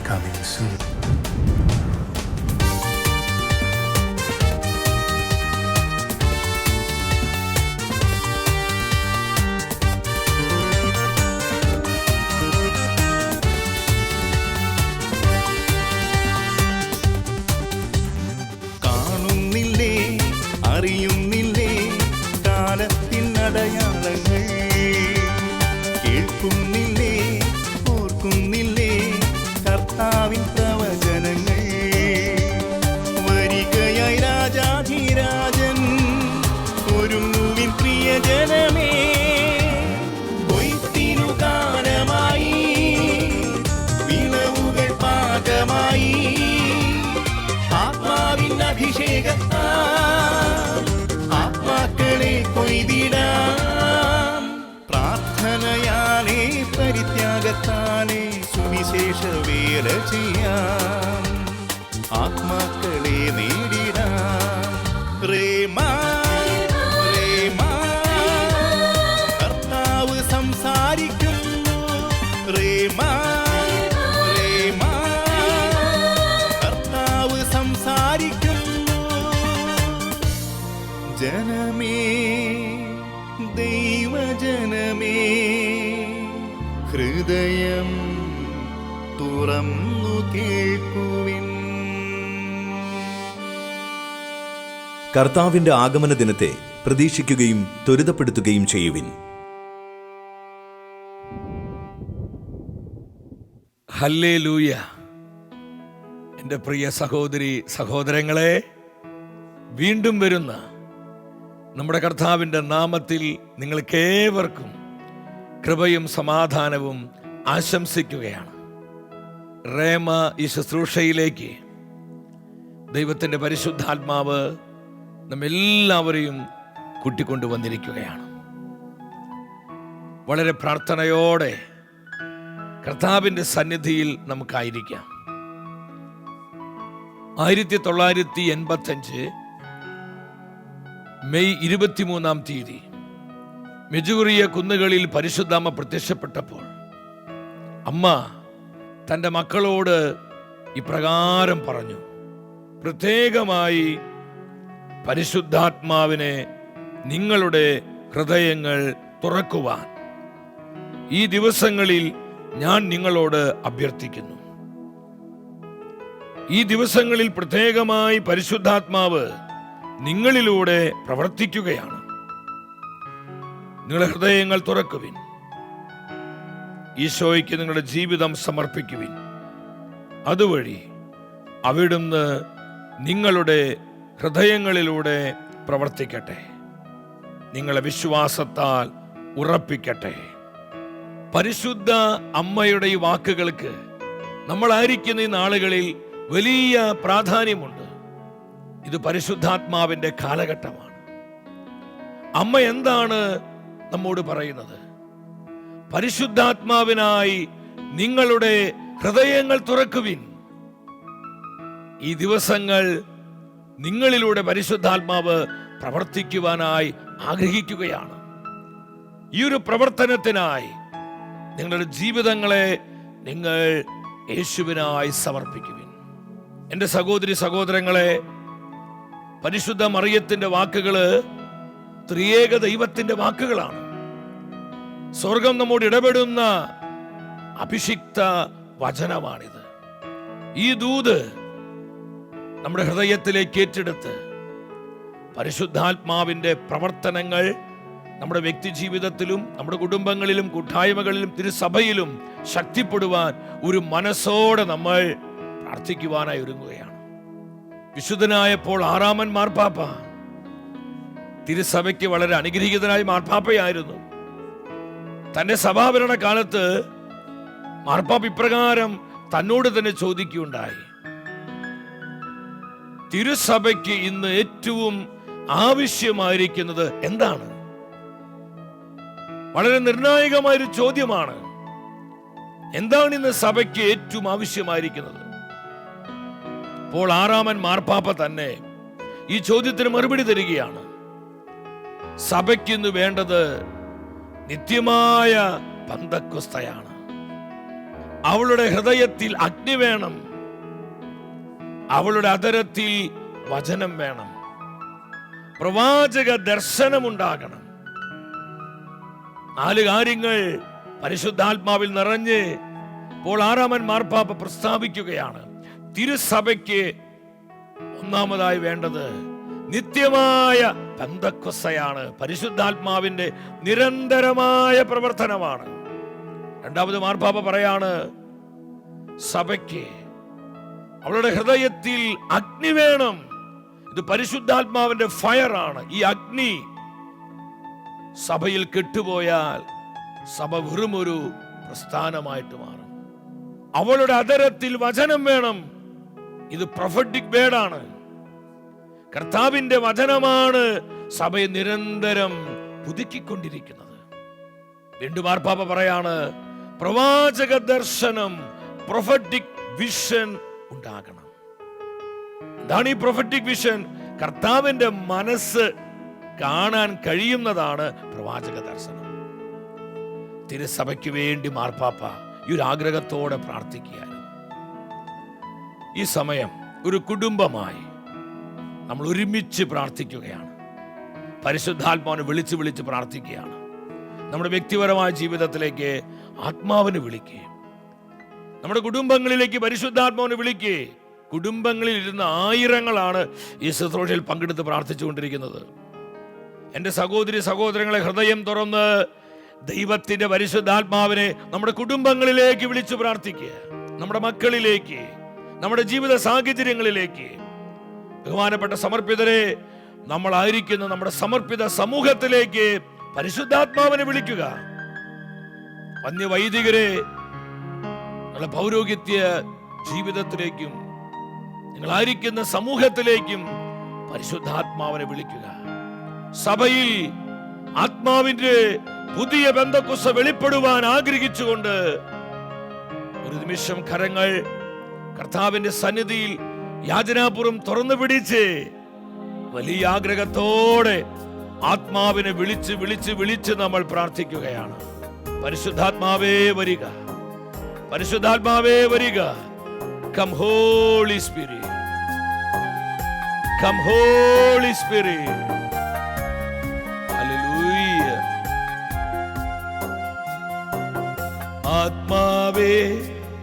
coming soon. കാണുന്നില്ലേ, അറിയുന്നില്ലേ കാലത്തിനടയാളങ്ങൾ, കേൾക്കുന്നില്ലേ, ഓർക്കുന്നില്ലേ കർത്താവിൻ പ്രവചനങ്ങൾ. വരികയായി രാജാധിരാജൻ, ഒരുങ്ങുവിൻ പ്രിയജനമേ, കൊയ്ത്തിനു കാലമായി, വിളവുകൾ പാകമായി, ആത്മാവിൻ അഭിഷേകത്താൽ ആത്മാക്കളെ കൊയ്തിടാം. പ്രാർത്ഥനയാലേ പരിത്യാഗത്താലേ സുവിശേഷ വേല ചെയ്യാം, ആത്മാക്കളെ നേടിടാം. റേമാ റേമാ കർത്താവ് സംസാരിക്കുന്നു. റേമാ റേമാ കർത്താവ് സംസാരിക്കുന്നു. ജനമേ, ദൈവജനമേ, ഹൃദയം തുറന്നു കേൾക്കുവിൻ. കർത്താവിന്റെ ആഗമന ദിനത്തെ പ്രതീക്ഷിക്കുകയും ത്വരിതപ്പെടുത്തുകയും ചെയ്യുവിൻ. ഹല്ലേലൂയ. എൻ്റെ പ്രിയ സഹോദരി സഹോദരങ്ങളെ, വീണ്ടും വരുന്ന നമ്മുടെ കർത്താവിൻ്റെ നാമത്തിൽ നിങ്ങൾക്കേവർക്കും കൃപയും സമാധാനവും ആശംസിക്കുകയാണ്. റേമ ഈ ശുശ്രൂഷയിലേക്ക് ദൈവത്തിൻ്റെ പരിശുദ്ധാത്മാവ് നമ്മെല്ലാവരെയും കൂട്ടിക്കൊണ്ടുവന്നിരിക്കുകയാണ്. വളരെ പ്രാർത്ഥനയോടെ കർത്താവിൻ്റെ സന്നിധിയിൽ നമുക്കായിരിക്കാം. 1985 മെയ് 23 മെജുറിയ കുന്നുകളിൽ പരിശുദ്ധമ്മ പ്രത്യക്ഷപ്പെട്ടപ്പോൾ അമ്മ തൻ്റെ മക്കളോട് ഇപ്രകാരം പറഞ്ഞു: പ്രത്യേകമായി പരിശുദ്ധാത്മാവിനെ നിങ്ങളുടെ ഹൃദയങ്ങൾ തുറക്കുവാൻ ഈ ദിവസങ്ങളിൽ ഞാൻ നിങ്ങളോട് അഭ്യർത്ഥിക്കുന്നു. ഈ ദിവസങ്ങളിൽ പ്രത്യേകമായി പരിശുദ്ധാത്മാവ് നിങ്ങളിലൂടെ പ്രവർത്തിക്കുകയാണ്. നിങ്ങളുടെ ഹൃദയങ്ങൾ തുറക്കുവിൻ, ഈശോയ്ക്ക് നിങ്ങളുടെ ജീവിതം സമർപ്പിക്കുവിൻ. അതുവഴി അവിടുന്ന് നിങ്ങളുടെ ഹൃദയങ്ങളിലൂടെ പ്രവർത്തിക്കട്ടെ, നിങ്ങളെ വിശ്വാസത്താൽ ഉറപ്പിക്കട്ടെ. പരിശുദ്ധ അമ്മയുടെ ഈ വാക്കുകൾക്ക് നമ്മളായിരിക്കുന്ന ഈ നാളുകളിൽ വലിയ പ്രാധാന്യമുണ്ട്. ഇത് പരിശുദ്ധാത്മാവിന്റെ കാലഘട്ടമാണ്. അമ്മ എന്താണ് നമ്മോട് പറയുന്നത്? പരിശുദ്ധാത്മാവിനായി നിങ്ങളുടെ ഹൃദയങ്ങൾ തുറക്കുവിൻ. ഈ ദിവസങ്ങൾ നിങ്ങളിലൂടെ പരിശുദ്ധാത്മാവ് പ്രവർത്തിക്കുവാനായി ആഗ്രഹിക്കുകയാണ്. ഈ ഒരു പ്രവർത്തനത്തിനായി നിങ്ങളുടെ ജീവിതങ്ങളെ നിങ്ങൾ യേശുവിനായി സമർപ്പിക്കുവിൻ. എൻ്റെ സഹോദരി സഹോദരങ്ങളെ, പരിശുദ്ധ മറിയത്തിന്റെ വാക്കുകള് ത്രിയേക ദൈവത്തിന്റെ വാക്കുകളാണ്. സ്വർഗം നമ്മോട് ഇടപെടുന്ന അഭിഷിക്ത വചനമാണിത്. ഈ ദൂത് നമ്മുടെ ഹൃദയത്തിലേക്ക് ഏറ്റെടുത്ത് പരിശുദ്ധാത്മാവിന്റെ പ്രവർത്തനങ്ങൾ നമ്മുടെ വ്യക്തി ജീവിതത്തിലും നമ്മുടെ കുടുംബങ്ങളിലും കൂട്ടായ്മകളിലും തിരുസഭയിലും ശക്തിപ്പെടുവാൻ ഒരു മനസ്സോടെ നമ്മൾ പ്രാർത്ഥിക്കുവാനായി ഒരുങ്ങുകയാണ്. വിശുദ്ധനായ പോൾ 6-ാമൻ മാർപ്പാപ്പ തിരുസഭയ്ക്ക് വളരെ അനുഗ്രഹീതനായ മാർപ്പാപ്പയായിരുന്നു. തന്റെ സഭാഭരണ കാലത്ത് മാർപ്പാപ്പ ഇപ്രകാരം തന്നോട് തന്നെ ചോദിക്കുകയുണ്ടായി: തിരുസഭയ്ക്ക് ഇന്ന് ഏറ്റവും ആവശ്യമായിരിക്കുന്നത് എന്താണ്? വളരെ നിർണായകമായൊരു ചോദ്യമാണ്. എന്താണ് ഇന്ന് സഭയ്ക്ക് ഏറ്റവും ആവശ്യമായിരിക്കുന്നത്? അപ്പോൾ 6-ാമൻ മാർപ്പാപ്പ തന്നെ ഈ ചോദ്യത്തിന് മറുപടി തരികയാണ്. സഭയ്ക്ക് ഇന്ന് വേണ്ടത് നിത്യമായ പന്തക്കൊസ്തയാണ്. അവളുടെ ഹൃദയത്തിൽ അഗ്നി വേണം, അവളുടെ അധരത്തിൽ വചനം വേണം, പ്രവാചക ദർശനമുണ്ടാകണം. 4 കാര്യങ്ങൾ പരിശുദ്ധാത്മാവിൽ നിറഞ്ഞ് ഇപ്പോൾ 6-ാമൻ മാർപ്പാപ്പ പ്രസ്താവിക്കുകയാണ്. തിരുസഭയ്ക്ക് ഒന്നാമതായി വേണ്ടത് നിത്യമായ പെന്തക്കോസ്തയാണ്, പരിശുദ്ധാത്മാവിന്റെ നിരന്തരമായ പ്രവർത്തനമാണ്. 2-ാമത് മാർപ്പാപ്പ പറയാണ്, സഭയ്ക്ക് അവളുടെ ഹൃദയത്തിൽ അഗ്നി വേണം. ഇത് പരിശുദ്ധാത്മാവിന്റെ ഫയറാണ്. ഈ അഗ്നി സഭയിൽ കെട്ടുപോയാൽ സഭ വെറുമൊരു പ്രസ്ഥാനമായിട്ട് മാറും. അവളുടെ അധരത്തിൽ വചനം വേണം. ഇത് പ്രൊഫറ്റിക് വേർഡാണ്. കർത്താവിന്റെ വചനമാണ് സഭയെ നിരന്തരം പുതുക്കിക്കൊണ്ടിരിക്കുന്നത്. വീണ്ടും മാർപ്പാപ്പ പറയാണ്, പ്രവാചക ദർശനം, പ്രൊഫറ്റിക് വിഷൻ ഉണ്ടാകണം. എന്താണ് ഈ പ്രൊഫറ്റിക് വിഷൻ? കർത്താവിന്റെ മനസ്സ് കാണാൻ കഴിയുന്നതാണ് പ്രവാചക ദർശനം. തിരുസഭയ്ക്ക് വേണ്ടി മാർപ്പാപ്പ ഈ ഒരു ആഗ്രഹത്തോടെ പ്രാർത്ഥിക്കുകയാണ്. ഈ സമയം ഒരു കുടുംബമായി നമ്മൾ ഒരുമിച്ച് പ്രാർത്ഥിക്കുകയാണ്. പരിശുദ്ധാത്മാവിനെ വിളിച്ച് വിളിച്ച് പ്രാർത്ഥിക്കുകയാണ്. നമ്മുടെ വ്യക്തിപരമായ ജീവിതത്തിലേക്ക് ആത്മാവിനെ വിളിക്കുക, നമ്മുടെ കുടുംബങ്ങളിലേക്ക് പരിശുദ്ധാത്മാവിനെ വിളിക്കുക. കുടുംബങ്ങളിൽ ഇരുന്ന ആയിരങ്ങളാണ് ഈ ശുശ്രൂഷയിൽ പങ്കെടുത്ത് പ്രാർത്ഥിച്ചുകൊണ്ടിരിക്കുന്നത്. എൻ്റെ സഹോദരി സഹോദരങ്ങളെ, ഹൃദയം തുറന്ന് ദൈവത്തിന്റെ പരിശുദ്ധാത്മാവിനെ നമ്മുടെ കുടുംബങ്ങളിലേക്ക് വിളിച്ചു പ്രാർത്ഥിക്കുക, നമ്മുടെ മക്കളിലേക്ക്, നമ്മുടെ ജീവിത സാഹചര്യങ്ങളിലേക്ക്. ബഹുമാനപ്പെട്ട സമർപ്പിതരെ, നമ്മളായിരിക്കുന്ന നമ്മുടെ സമർപ്പിത സമൂഹത്തിലേക്ക് പരിശുദ്ധാത്മാവിനെ വിളിക്കുക. വന്യവൈദികരെ, നിങ്ങളുടെ പൗരോഹിത്യ ജീവിതത്തിലേക്കും നിങ്ങളായിരിക്കുന്ന സമൂഹത്തിലേക്കും പരിശുദ്ധാത്മാവിനെ വിളിക്കുക. സഭയിൽ ആത്മാവിന്റെ പുതിയ പെന്തക്കോസ്ത വെളിപ്പെടുവാൻ ആഗ്രഹിച്ചുകൊണ്ട് ഒരു നിമിഷം കരങ്ങൾ കർത്താവിന്റെ സന്നിധിയിൽ യാചനാപൂർവം തുറന്നു പിടിച്ച് വലിയ ആഗ്രഹത്തോടെ ആത്മാവിനെ വിളിച്ച് വിളിച്ച് വിളിച്ച് നമ്മൾ പ്രാർത്ഥിക്കുകയാണ്. പരിശുദ്ധാത്മാവേ വരിക, പരിശുദ്ധാത്മാവേ വരിക. Come holy spirit, come holy spirit. Hallelujah. ആത്മാവേ,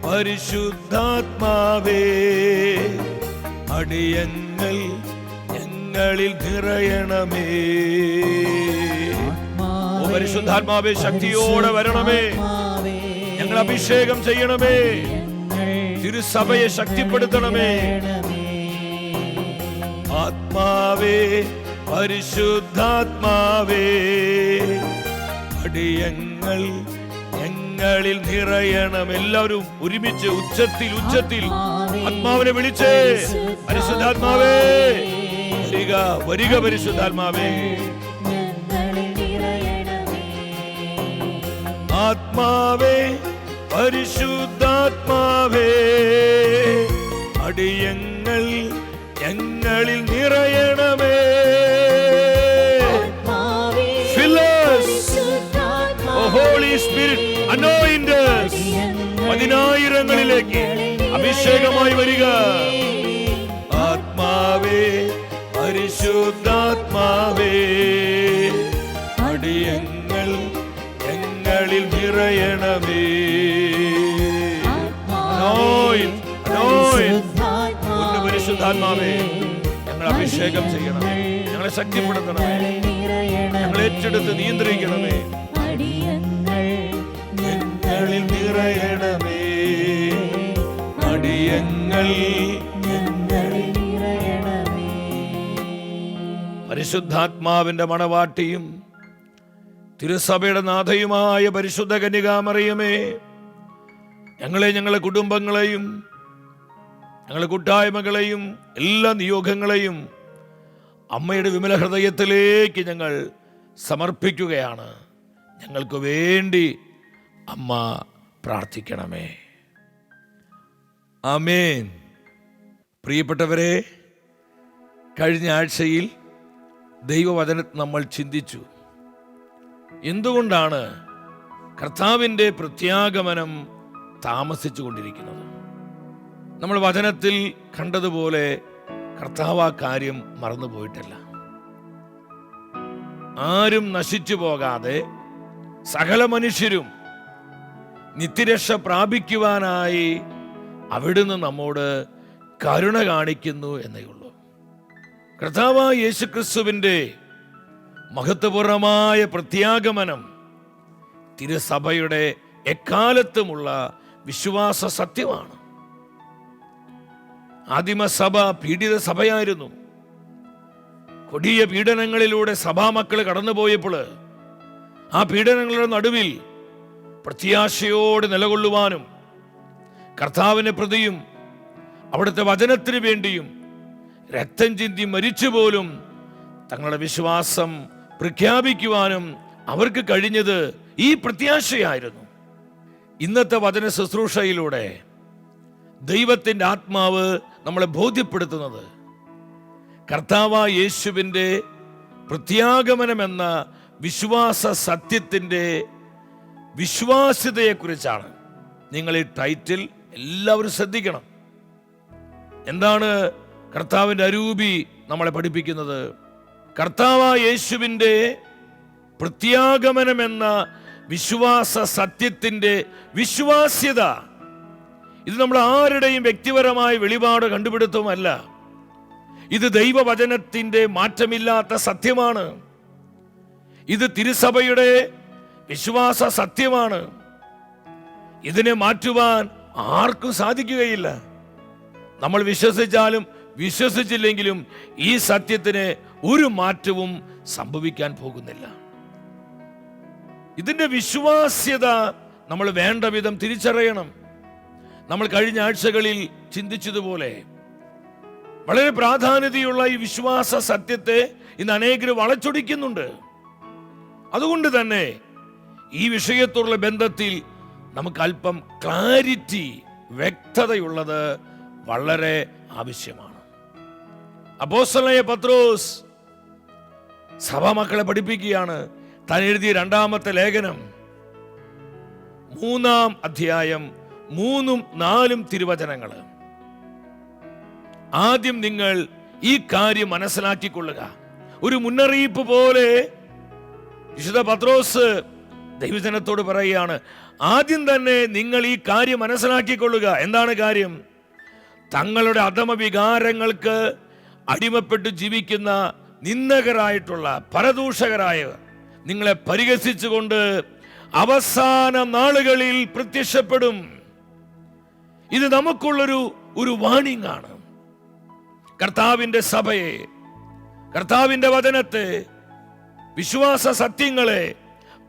പരിശുദ്ധാത്മാവേ, അടിയങ്ങൾ ഞങ്ങളിൽ നിറയണമേ. ഓ പരിശുദ്ധാത്മാവേ, ശക്തിയോടെ വരണമേ, ഞങ്ങൾ അഭിഷേകം ചെയ്യണമേ, തിരുസഭയെ ശക്തിപ്പെടുത്തണമേ. ആത്മാവേ, പരിശുദ്ധാത്മാവേ, അടിയങ്ങൾ ഞങ്ങളിൽ നിറയണം. എല്ലാവരും ഒരുമിച്ച് ഉച്ചത്തിൽ ഉച്ചത്തിൽ ആത്മാവിനെ വിളിച്ചേ. പരിശുദ്ധാത്മാവേ വരിക, വരിക പരിശുദ്ധാത്മാവേ. ആത്മാവേ, പരിശുദ്ധാത്മാവേ, അടിയങ്ങൾ ഞങ്ങളിൽ നിറയണമേ. Fill us, O Holy Spirit, anoint us. 10,000ങ്ങളിലേക്ക് അഭിഷേകമായി വരിക. ആത്മാവേ, പരിശുദ്ധാത്മാവേ, അടിയങ്ങൾ ഞങ്ങളിൽ നിറയണമേ. പരിശുദ്ധാത്മാവേ, ഞങ്ങൾ അഭിഷേകം ചെയ്യണമേ, ഞങ്ങളെ ശക്തിപ്പെടുത്തണമേ, ഞങ്ങൾ ഏറ്റെടുത്ത് നിയന്ത്രിക്കണമേ. ഞങ്ങളിൽ നിറയണമേ, അടിയങ്ങൾ ഞങ്ങളിൽ നിറയണമേ. പരിശുദ്ധാത്മാവിന്റെ മണവാട്ടിയും തിരുസഭയുടെ നാഥയുമായ പരിശുദ്ധ കന്യകാമറിയമേ, ഞങ്ങളെ, ഞങ്ങളുടെ കുടുംബങ്ങളെയും ഞങ്ങളുടെ കൂട്ടായ്മകളെയും എല്ലാ നിയോഗങ്ങളെയും അമ്മയുടെ വിമല ഹൃദയത്തിലേക്ക് ഞങ്ങൾ സമർപ്പിക്കുകയാണ്. ഞങ്ങൾക്ക് വേണ്ടി അമ്മ പ്രാർത്ഥിക്കണമേ. ആമേൻ. പ്രിയപ്പെട്ടവരെ, കഴിഞ്ഞ ആഴ്ചയിൽ ദൈവവചനത്തിൽ നമ്മൾ ചിന്തിച്ചു, എന്തുകൊണ്ടാണ് കർത്താവിൻ്റെ പ്രത്യാഗമനം താമസിച്ചു കൊണ്ടിരിക്കുന്നത്. നമ്മൾ വചനത്തിൽ കണ്ടതുപോലെ കർത്താവ് ആ കാര്യം മറന്നുപോയിട്ടില്ല. ആരും നശിച്ചു പോകാതെ സകല മനുഷ്യരും നിത്യരക്ഷ പ്രാപിക്കുവാനായി അവിടുന്ന് നമ്മോട് കരുണ കാണിക്കുന്നു എന്നേ ഉള്ളൂ. കർത്താവായ യേശുക്രിസ്തുവിൻ്റെ മഹത്വപൂർണമായ പ്രത്യാഗമനം തിരുസഭയുടെ എക്കാലത്തുമുള്ള വിശ്വാസ സത്യമാണ്. ആദിമസഭ പീഡിത സഭയായിരുന്നു. കൊടിയ പീഡനങ്ങളിലൂടെ സഭാമക്കൾ കടന്നുപോയപ്പോൾ ആ പീഡനങ്ങളുടെ നടുവിൽ പ്രത്യാശയോടെ നിലകൊള്ളുവാനും കർത്താവിനെ പ്രതിയും അവിടുത്തെ വചനത്തിന് വേണ്ടിയും രക്തം ചിന്തി മരിച്ചുപോലും തങ്ങളുടെ വിശ്വാസം പ്രഖ്യാപിക്കുവാനും അവർക്ക് കഴിഞ്ഞത് ഈ പ്രത്യാശയായിരുന്നു. ഇന്നത്തെ വചന ശുശ്രൂഷയിലൂടെ ദൈവത്തിൻ്റെ ആത്മാവ് നമ്മളെ ബോധ്യപ്പെടുത്തുന്നത് കർത്താവായ യേശുവിൻ്റെ പ്രത്യാഗമനമെന്ന വിശ്വാസ സത്യത്തിൻ്റെ വിശ്വാസ്യതയെക്കുറിച്ചാണ്. നിങ്ങൾ ഈ ടൈറ്റിൽ എല്ലാവരും ശ്രദ്ധിക്കണം. എന്താണ് കർത്താവിൻ്റെ അരൂപി നമ്മളെ പഠിപ്പിക്കുന്നത്? കർത്താവായ യേശുവിൻ്റെ പ്രത്യാഗമനമെന്ന വിശ്വാസ സത്യത്തിൻ്റെ വിശ്വാസ്യത. ഇത് നമ്മൾ ആരുടെയും വ്യക്തിപരമായ വെളിപാട് കണ്ടുപിടുത്തവുമല്ല. ഇത് ദൈവവചനത്തിൻ്റെ മാറ്റമില്ലാത്ത സത്യമാണ്. ഇത് തിരുസഭയുടെ വിശ്വാസ സത്യമാണ്. ഇതിനെ മാറ്റുവാൻ ആർക്കും സാധിക്കുകയില്ല. നമ്മൾ വിശ്വസിച്ചാലും വിശ്വസിച്ചില്ലെങ്കിലും ഈ സത്യത്തിന് ഒരു മാറ്റവും സംഭവിക്കാൻ പോകുന്നില്ല. ഇതിന്റെ വിശ്വാസ്യത നമ്മൾ വേണ്ട വിധം തിരിച്ചറിയണം. നമ്മൾ കഴിഞ്ഞ ആഴ്ചകളിൽ ചിന്തിച്ചതുപോലെ വളരെ പ്രാധാന്യതയുള്ള ഈ വിശ്വാസ സത്യത്തെ ഇന്ന് അനേകർ വളച്ചൊടിക്കുന്നുണ്ട്. അതുകൊണ്ട് തന്നെ ഈ വിഷയത്തോടുള്ള ബന്ധത്തിൽ നമുക്ക് അല്പം ക്ലാരിറ്റി, വ്യക്തതയുള്ളത് വളരെ ആവശ്യമാണ്. അപ്പോസ്തലനായ പത്രോസ് സഭാമക്കളെ പഠിപ്പിക്കുകയാണ്. താൻ എഴുതിയ 2-ാമത്തെ ലേഖനം 3-ാം അധ്യായം 3-4 തിരുവചനങ്ങൾ. ആദ്യം നിങ്ങൾ ഈ കാര്യം മനസ്സിലാക്കിക്കൊള്ളുക. ഒരു മുന്നറിയിപ്പ് പോലെ വിശുദ്ധ പത്രോസ് ദൈവജനത്തോട് പറയുകയാണ്, ആദ്യം തന്നെ നിങ്ങൾ ഈ കാര്യം മനസ്സിലാക്കിക്കൊള്ളുക. എന്താണ് കാര്യം? തങ്ങളുടെ അധമ വികാരങ്ങൾക്ക് അടിമപ്പെട്ട് ജീവിക്കുന്ന നിന്ദകരായിട്ടുള്ള പരദൂഷകരായ നിങ്ങളെ പരിഹസിച്ചുകൊണ്ട് അവസാന നാളുകളിൽ പ്രത്യക്ഷപ്പെടും. ഇത് നമുക്കുള്ളൊരു വാണിംഗ് ആണ്. കർത്താവിൻ്റെ സഭയെ, കർത്താവിൻ്റെ വചനത്തെ, വിശ്വാസ സത്യങ്ങളെ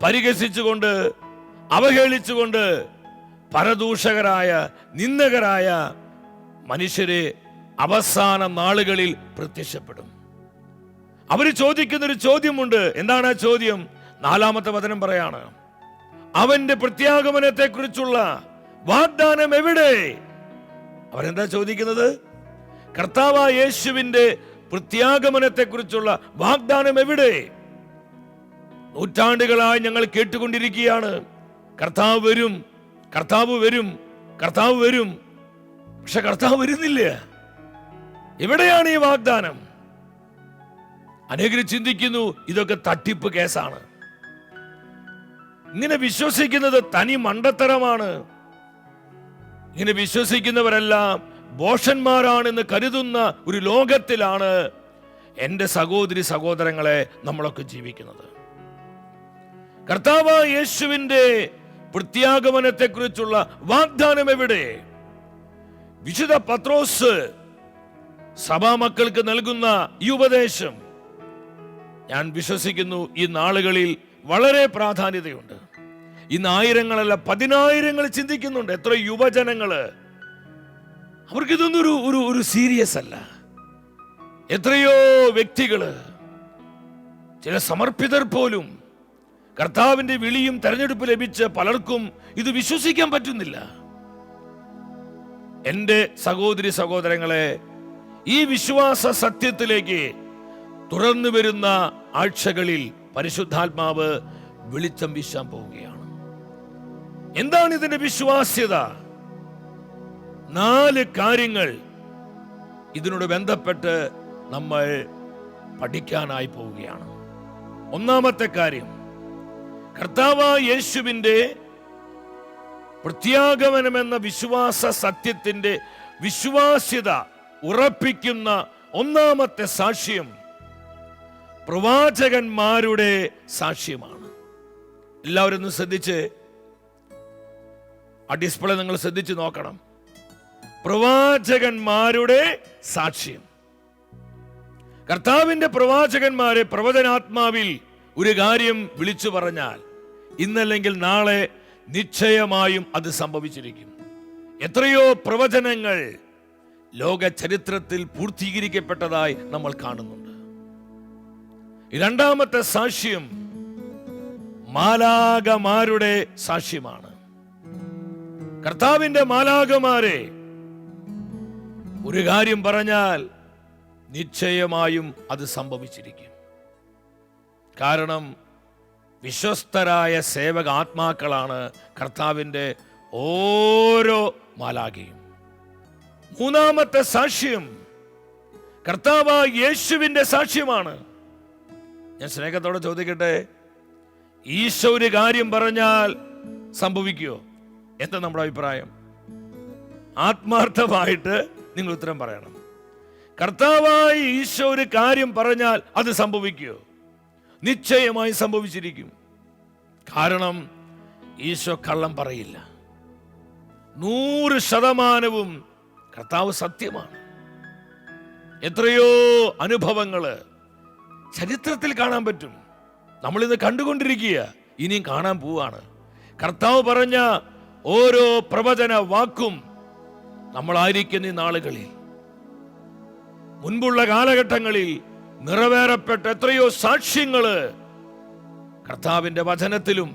പരിഹസിച്ചുകൊണ്ട് അവഹേളിച്ചുകൊണ്ട് പരദൂഷകരായ നിന്ദകരായ മനുഷ്യരെ അവസാന നാളുകളിൽ പ്രത്യക്ഷപ്പെടും. അവർ ചോദിക്കുന്നൊരു ചോദ്യമുണ്ട്. എന്താണ് ആ ചോദ്യം? 4-ാമത്തെ വചനം പറയാണ്, അവന്റെ പ്രത്യാഗമനത്തെ കുറിച്ചുള്ള വാഗ്ദാനം എവിടെ? അവരെന്താ ചോദിക്കുന്നത്? കർത്താവായ യേശുവിന്റെ പ്രത്യാഗമനത്തെ കുറിച്ചുള്ള വാഗ്ദാനം എവിടെ? നൂറ്റാണ്ടുകളായി ഞങ്ങൾ കേട്ടുകൊണ്ടിരിക്കുകയാണ്, കർത്താവ് വരും, കർത്താവ് വരും, കർത്താവ് വരും. പക്ഷെ കർത്താവ് വരുന്നില്ല. എവിടെയാണ് ഈ വാഗ്ദാനം? അനേകർ ചിന്തിക്കുന്നു ഇതൊക്കെ തട്ടിപ്പ് കേസാണ്. ഇങ്ങനെ വിശ്വസിക്കുന്നത് തനി മണ്ടത്തരമാണ്. ഇങ്ങനെ വിശ്വസിക്കുന്നവരെല്ലാം ഭോഷന്മാരാണെന്ന് കരുതുന്ന ഒരു ലോകത്തിലാണ് എൻ്റെ സഹോദരി സഹോദരങ്ങളെ നമ്മളൊക്കെ ജീവിക്കുന്നത്. കർത്താവായ യേശുവിന്റെ പ്രത്യാഗമനത്തെ കുറിച്ചുള്ള വാഗ്ദാനം എവിടെ? വിശുദ്ധ പത്രോസ് സഭാമക്കൾക്ക് നൽകുന്ന ഈ ഉപദേശം ഞാൻ വിശ്വസിക്കുന്നു ഈ നാളുകളിൽ വളരെ പ്രാധാന്യതയുണ്ട്. ഇന്ന് ആയിരങ്ങളല്ല 10,000 ചിന്തിക്കുന്നുണ്ട്. എത്ര യുവജനങ്ങള്, അവർക്കിതൊന്നും ഒരു സീരിയസ് അല്ല. എത്രയോ വ്യക്തികള്, ചില സമർപ്പിതർ പോലും കർത്താവിന്റെ വിളിയും തെരഞ്ഞെടുപ്പ് ലഭിച്ച പലർക്കും ഇത് വിശ്വസിക്കാൻ പറ്റുന്നില്ല. എൻ്റെ സഹോദരി സഹോദരങ്ങളെ, ഈ വിശ്വാസ സത്യത്തിലേക്ക് തുറന്നു വരുന്ന ആഴ്ചകളിൽ പരിശുദ്ധാത്മാവ് വെളിച്ചം വീശാൻ പോവുകയാണ്. എന്താണ് ഇതിന്റെ വിശ്വാസ്യത? 4 കാര്യങ്ങൾ ഇതിനോട് ബന്ധപ്പെട്ട് നമ്മൾ പഠിക്കാനായി പോവുകയാണ്. ഒന്നാമത്തെ കാര്യം, കർത്താവായ യേശുവിന്റെ പ്രത്യാഗമനമെന്ന വിശ്വാസ സത്യത്തിന്റെ വിശ്വാസ്യത ഉറപ്പിക്കുന്ന ഒന്നാമത്തെ സാക്ഷ്യം പ്രവാചകന്മാരുടെ സാക്ഷ്യമാണ്. എല്ലാവരും ഒന്ന് ശ്രദ്ധിച്ച്, ആ ഡിസ്പ്ലേ നിങ്ങൾ ശ്രദ്ധിച്ച് നോക്കണം. പ്രവാചകന്മാരുടെ സാക്ഷ്യം. കർത്താവിന്റെ പ്രവാചകന്മാരെ പ്രവചനാത്മാവിൽ ഒരു കാര്യം വിളിച്ചു പറഞ്ഞാൽ ഇന്നല്ലെങ്കിൽ നാളെ നിശ്ചയമായും അത് സംഭവിച്ചിരിക്കും. എത്രയോ പ്രവചനങ്ങൾ ലോക ചരിത്രത്തിൽ പൂർത്തീകരിക്കപ്പെട്ടതായി നമ്മൾ കാണുന്നുണ്ട്. രണ്ടാമത്തെ സാക്ഷ്യം മാലാഖമാരുടെ സാക്ഷ്യമാണ്. കർത്താവിന്റെ മാലാഖമാരെ ഒരു കാര്യം പറഞ്ഞാൽ നിശ്ചയമായും അത് സംഭവിച്ചിരിക്കും. കാരണം വിശ്വസ്തരായ സേവക ആത്മാക്കളാണ് കർത്താവിന്റെ ഓരോ മാലാഖയും. മൂന്നാമത്തെ സാക്ഷ്യം കർത്താവായ യേശുവിന്റെ സാക്ഷ്യമാണ്. ഞാൻ സ്നേഹത്തോടെ ചോദിക്കട്ടെ, ഈശോ ഒരു കാര്യം പറഞ്ഞാൽ സംഭവിക്കുമോ? എന്താ നമ്മുടെ അഭിപ്രായം? ആത്മാർത്ഥമായിട്ട് നിങ്ങൾ ഉത്തരം പറയണം. കർത്താവായി ഈശോ ഒരു കാര്യം പറഞ്ഞാൽ അത് സംഭവിക്കുമോ? നിശ്ചയമായി സംഭവിച്ചിരിക്കും. കാരണം ഈശോ കള്ളം പറയില്ല. 100% കർത്താവ് സത്യമാണ്. എത്രയോ അനുഭവങ്ങള് ചരിത്രത്തിൽ കാണാൻ പറ്റും. നമ്മളിന്ന് കണ്ടുകൊണ്ടിരിക്കുക, ഇനിയും കാണാൻ പോവാണ്. കർത്താവ് പറഞ്ഞ ഓരോ പ്രവചന വാക്കും നമ്മളായിരിക്കുന്ന ഈ നാളുകളിൽ, മുൻപുള്ള കാലഘട്ടങ്ങളിൽ നിറവേറപ്പെട്ട എത്രയോ സാക്ഷ്യങ്ങള് കർത്താവിന്റെ വചനത്തിലും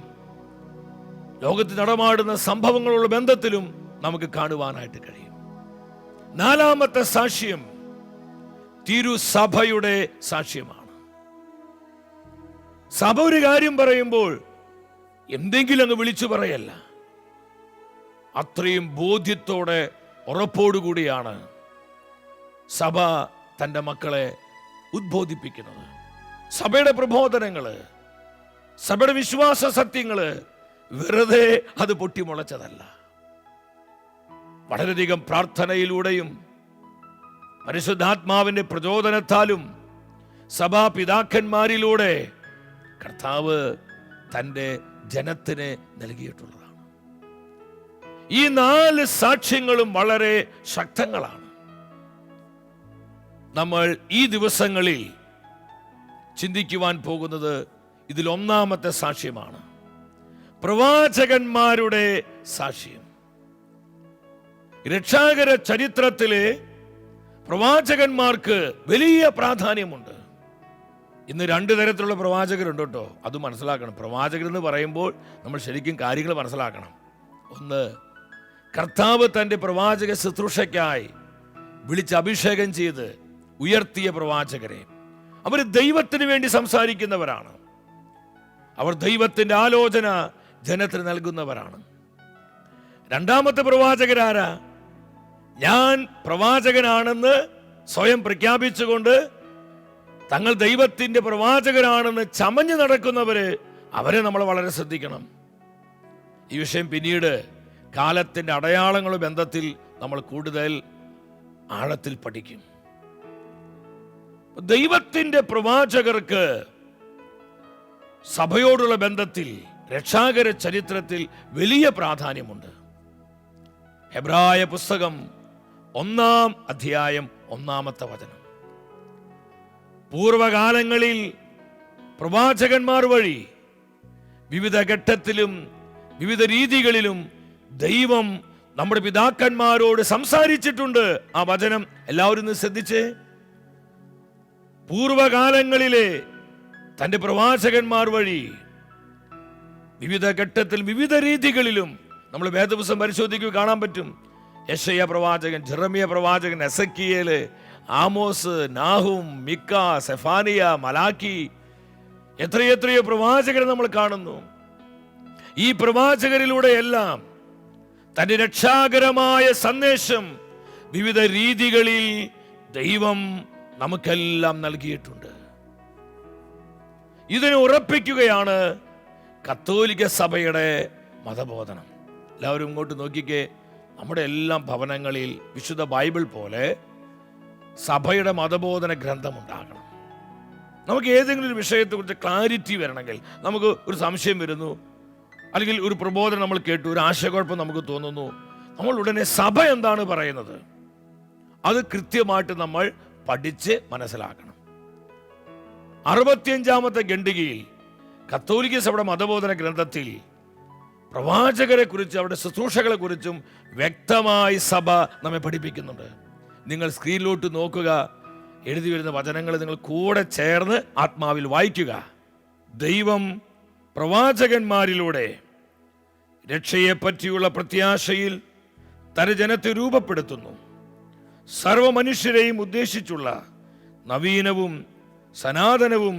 ലോകത്ത് നടമാടുന്ന സംഭവങ്ങളുള്ള ബന്ധത്തിലും നമുക്ക് കാണുവാനായിട്ട് കഴിയും. നാലാമത്തെ സാക്ഷ്യം തിരുസഭയുടെ സാക്ഷ്യമാണ്. സഭ ഒരു കാര്യം പറയുമ്പോൾ എന്തെങ്കിലും അങ്ങ് വിളിച്ചു പറയല്ല. അത്രയും ബോധ്യത്തോടെ ഉറപ്പോടുകൂടിയാണ് സഭ തൻ്റെ മക്കളെ ഉദ്ബോധിപ്പിക്കുന്നത്. സഭയുടെ പ്രബോധനങ്ങള്, സഭയുടെ വിശ്വാസ സത്യങ്ങള് വെറുതെ അത് പൊട്ടിമുളച്ചതല്ല. വളരെയധികം പ്രാർത്ഥനയിലൂടെയും പരിശുദ്ധാത്മാവിന്റെ പ്രചോദനത്താലും സഭാപിതാക്കന്മാരിലൂടെ കർത്താവ് തൻ്റെ ജനത്തിന് നൽകിയിട്ടുള്ളതാണ്. ഈ 4 സാക്ഷ്യങ്ങളും വളരെ ശക്തങ്ങളാണ്. നമ്മൾ ഈ ദിവസങ്ങളിൽ ചിന്തിക്കുവാൻ പോകുന്നത് ഇതിൽ ഒന്നാമത്തെ സാക്ഷ്യമാണ്, പ്രവാചകന്മാരുടെ സാക്ഷ്യം. രക്ഷാകര ചരിത്രത്തിലെ പ്രവാചകന്മാർക്ക് വലിയ പ്രാധാന്യമുണ്ട്. ഇന്ന് 2 തരത്തിലുള്ള പ്രവാചകരുണ്ട് കേട്ടോ, അത് മനസ്സിലാക്കണം. പ്രവാചകർ എന്ന് പറയുമ്പോൾ നമ്മൾ ശരിക്കും കാര്യങ്ങൾ മനസ്സിലാക്കണം. ഒന്ന്, കർത്താവ് തൻ്റെ പ്രവാചക ശുശ്രൂഷയ്ക്കായി വിളിച്ച് അഭിഷേകം ചെയ്ത് ഉയർത്തിയ പ്രവാചകരെ. അവർ ദൈവത്തിന് വേണ്ടി സംസാരിക്കുന്നവരാണ്. അവർ ദൈവത്തിൻ്റെ ആലോചന ജനത്തിന് നൽകുന്നവരാണ്. രണ്ടാമത്തെ പ്രവാചകരാരാ? ഞാൻ പ്രവാചകനാണെന്ന് സ്വയം പ്രഖ്യാപിച്ചുകൊണ്ട് തങ്ങൾ ദൈവത്തിൻ്റെ പ്രവാചകരാണെന്ന് ചമഞ്ഞു നടക്കുന്നവര്, അവരെ നമ്മൾ വളരെ ശ്രദ്ധിക്കണം. ഈ വിഷയം പിന്നീട് കാലത്തിൻ്റെ അടയാളങ്ങളുടെ ബന്ധത്തിൽ നമ്മൾ കൂടുതൽ ആഴത്തിൽ പഠിക്കും. ദൈവത്തിൻ്റെ പ്രവാചകർക്ക് സഭയോടുള്ള ബന്ധത്തിൽ രക്ഷാകര ചരിത്രത്തിൽ വലിയ പ്രാധാന്യമുണ്ട്. ഹെബ്രായ പുസ്തകം 1-ാം അധ്യായം 1-ാമത്തെ വചനം. പൂർവകാലങ്ങളിൽ പ്രവാചകന്മാർ വഴി വിവിധ ഘട്ടത്തിലും വിവിധ രീതികളിലും ദൈവം നമ്മുടെ പിതാക്കന്മാരോട് സംസാരിച്ചിട്ടുണ്ട്. ആ വചനം എല്ലാവരും ഒന്ന് ശ്രദ്ധിച്ചേ. പൂർവകാലങ്ങളിലെ തൻ്റെ പ്രവാചകന്മാർ വഴി വിവിധ ഘട്ടത്തിൽ വിവിധ രീതികളിലും നമ്മൾ വേദപുസ്തകം പരിശോധിക്കുക കാണാൻ പറ്റും. യെശയ്യാ പ്രവാചകൻ, ജെറമ്യ പ്രവാചകൻ, എസെക്കിയേല്, ആമോസ്, നാഹൂം, മിക്ക, സെഫാനിയ, മലാക്കി, എത്രയെത്രയോ പ്രവാചകരെ നമ്മൾ കാണുന്നു. ഈ പ്രവാചകരിലൂടെ എല്ലാം തന്റെ രക്ഷാകരമായ സന്ദേശം വിവിധ രീതികളിൽ ദൈവം നമുക്കെല്ലാം നൽകിയിട്ടുണ്ട്. ഇതിനെ ഉറപ്പിക്കുകയാണ് കത്തോലിക്ക സഭയുടെ മതബോധനം. എല്ലാവരും ഇങ്ങോട്ട് നോക്കിക്കേ. നമ്മുടെ എല്ലാം ഭവനങ്ങളിൽ വിശുദ്ധ ബൈബിൾ പോലെ സഭയുടെ മതബോധന ഗ്രന്ഥമുണ്ടാകണം. നമുക്ക് ഏതെങ്കിലും ഒരു വിഷയത്തെക്കുറിച്ച് ക്ലാരിറ്റി വരണമെങ്കിൽ, നമുക്ക് ഒരു സംശയം വരുന്നു, അല്ലെങ്കിൽ ഒരു പ്രബോധനം നമ്മൾ കേട്ടു, ഒരു ആശയക്കുഴപ്പം നമുക്ക് തോന്നുന്നു, നമ്മൾ ഉടനെ സഭ എന്താണ് പറയുന്നത് അത് കൃത്യമായിട്ട് നമ്മൾ പഠിച്ച് മനസ്സിലാക്കണം. 65-ാമത്തെ ഖണ്ഡികയിൽ കത്തോലിക്ക സഭയുടെ മതബോധന ഗ്രന്ഥത്തിൽ പ്രവാചകരെ കുറിച്ച് അവരുടെ ശുശ്രൂഷകളെ കുറിച്ചും വ്യക്തമായി സഭ നമ്മെ പഠിപ്പിക്കുന്നുണ്ട്. നിങ്ങൾ സ്ക്രീനിലോട്ട് നോക്കുക, എഴുതി വരുന്ന വചനങ്ങൾ നിങ്ങൾ കൂടെ ചേർന്ന് ആത്മാവിൽ വായിക്കുക. ദൈവം പ്രവാചകന്മാരിലൂടെ രക്ഷയെ പറ്റിയുള്ള പ്രത്യാശയിൽ തന്റെ ജനത്തെ രൂപപ്പെടുത്തുന്നു. സർവ മനുഷ്യരെയും ഉദ്ദേശിച്ചുള്ള നവീനവും സനാതനവും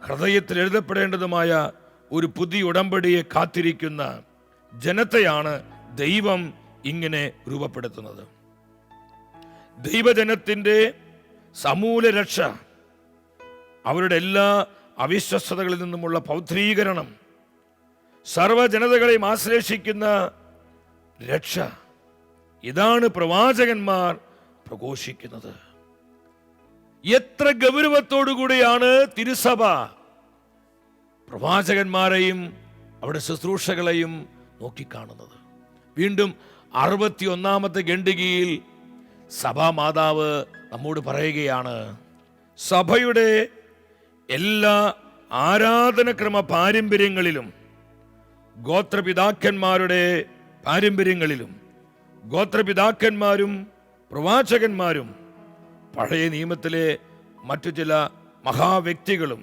ഹൃദയത്തിൽ എഴുതപ്പെടേണ്ടതുമായ ഒരു പുതിയ ഉടമ്പടിയെ കാത്തിരിക്കുന്ന ജനത്തെയാണ് ദൈവം ഇങ്ങനെ രൂപപ്പെടുത്തുന്നത്. ദൈവജനത്തിന്റെ സമൂല രക്ഷ, അവരുടെ എല്ലാ അവിശ്വസ്തതകളിൽ നിന്നുമുള്ള പൗത്രീകരണം, സർവജനതകളെയും ആശ്ലേഷിക്കുന്ന രക്ഷ, ഇതാണ് പ്രവാചകന്മാർ പ്രഘോഷിക്കുന്നത്. എത്ര ഗൗരവത്തോടുകൂടിയാണ് തിരുസഭ പ്രവാചകന്മാരെയും അവരുടെ ശുശ്രൂഷകളെയും നോക്കിക്കാണുന്നത്. വീണ്ടും 61-ാമത്തെ ഖണ്ഡികയിൽ സഭാമാതാവ് നമ്മോട് പറയുകയാണ്, സഭയുടെ എല്ലാ ആരാധനക്രമ പാരമ്പര്യങ്ങളിലും ഗോത്രപിതാക്കന്മാരുടെ പാരമ്പര്യങ്ങളിലും ഗോത്രപിതാക്കന്മാരും പ്രവാചകന്മാരും പഴയ നിയമത്തിലെ മറ്റു ചില മഹാവ്യക്തികളും